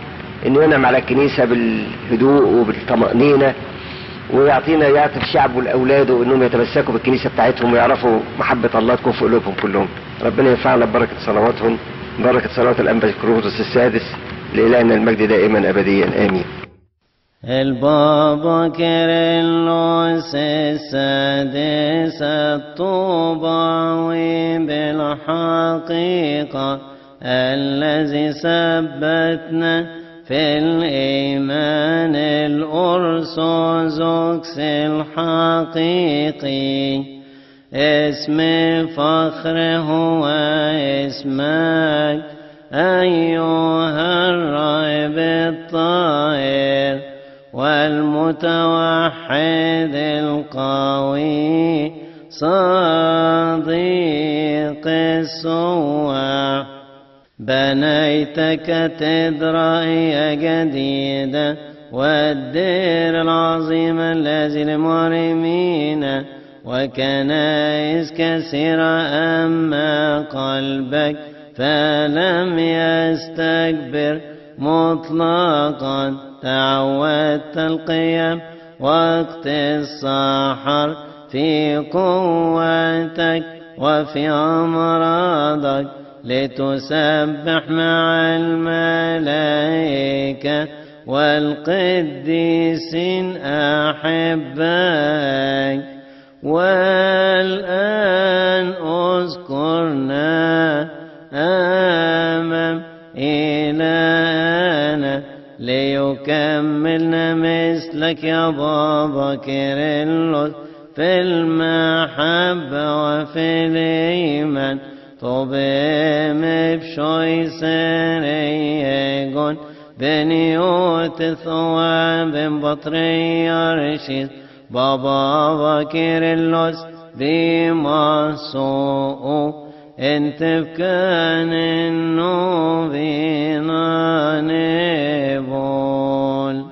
Speaker 2: انه ينعم على الكنيسة بالهدوء وبالطمأنينة، يعطي الشعب والأولاده انهم يتمسكوا بالكنيسة بتاعتهم ويعرفوا محبة الله تكون في قلوبهم كلهم. ربنا ينفعنا ببركة صلواتهم، ببركة صلوات الأنبا كيرلس السادس، لإلهنا المجد دائما أبديا آمين.
Speaker 1: البابا كيرلس السادس الطوباوي بالحقيقة، الذي ثبتنا في الإيمان الأرثوذكس الحقيقي. اسم فخره واسمك أيها الراهب الطاهر والمتوحد القوي، صديق السواع. بنيت كاتدرائية جديدة والدير العظيم الذي للمرمين، وكنائس كثيرة. أما قلبك فلم يستكبر مطلقا، تعودت القيام وقت السحر في قوتك وفي أمراضك، لتسبح مع الملائكة والقديسين أحبائك. والآن اذكرنا أمام إلهنا ليكملنا مثلك يا بابا كيرلس في المحبة وفي الإيمان. طبيم بشوي سريقون بنيوت ثواب بطريرشيس، بابا كيرلس بمسوء انت بكان النوبينا نبول.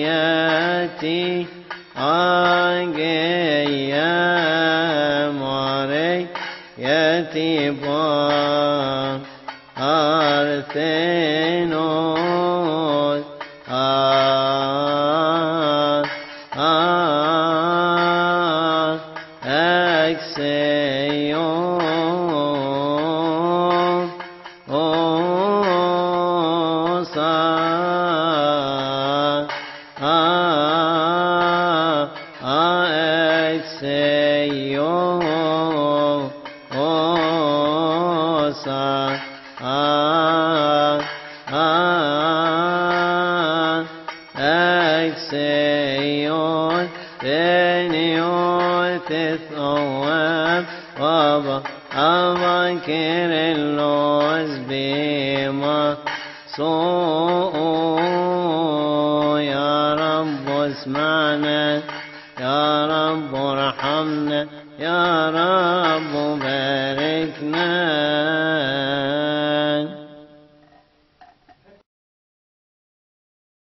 Speaker 1: أكسياتي أجيات يتيبا أرثينوس أكسيون كيرلس بما سوء يا رب اسمعنا يا رب ارحمنا يا رب باركنا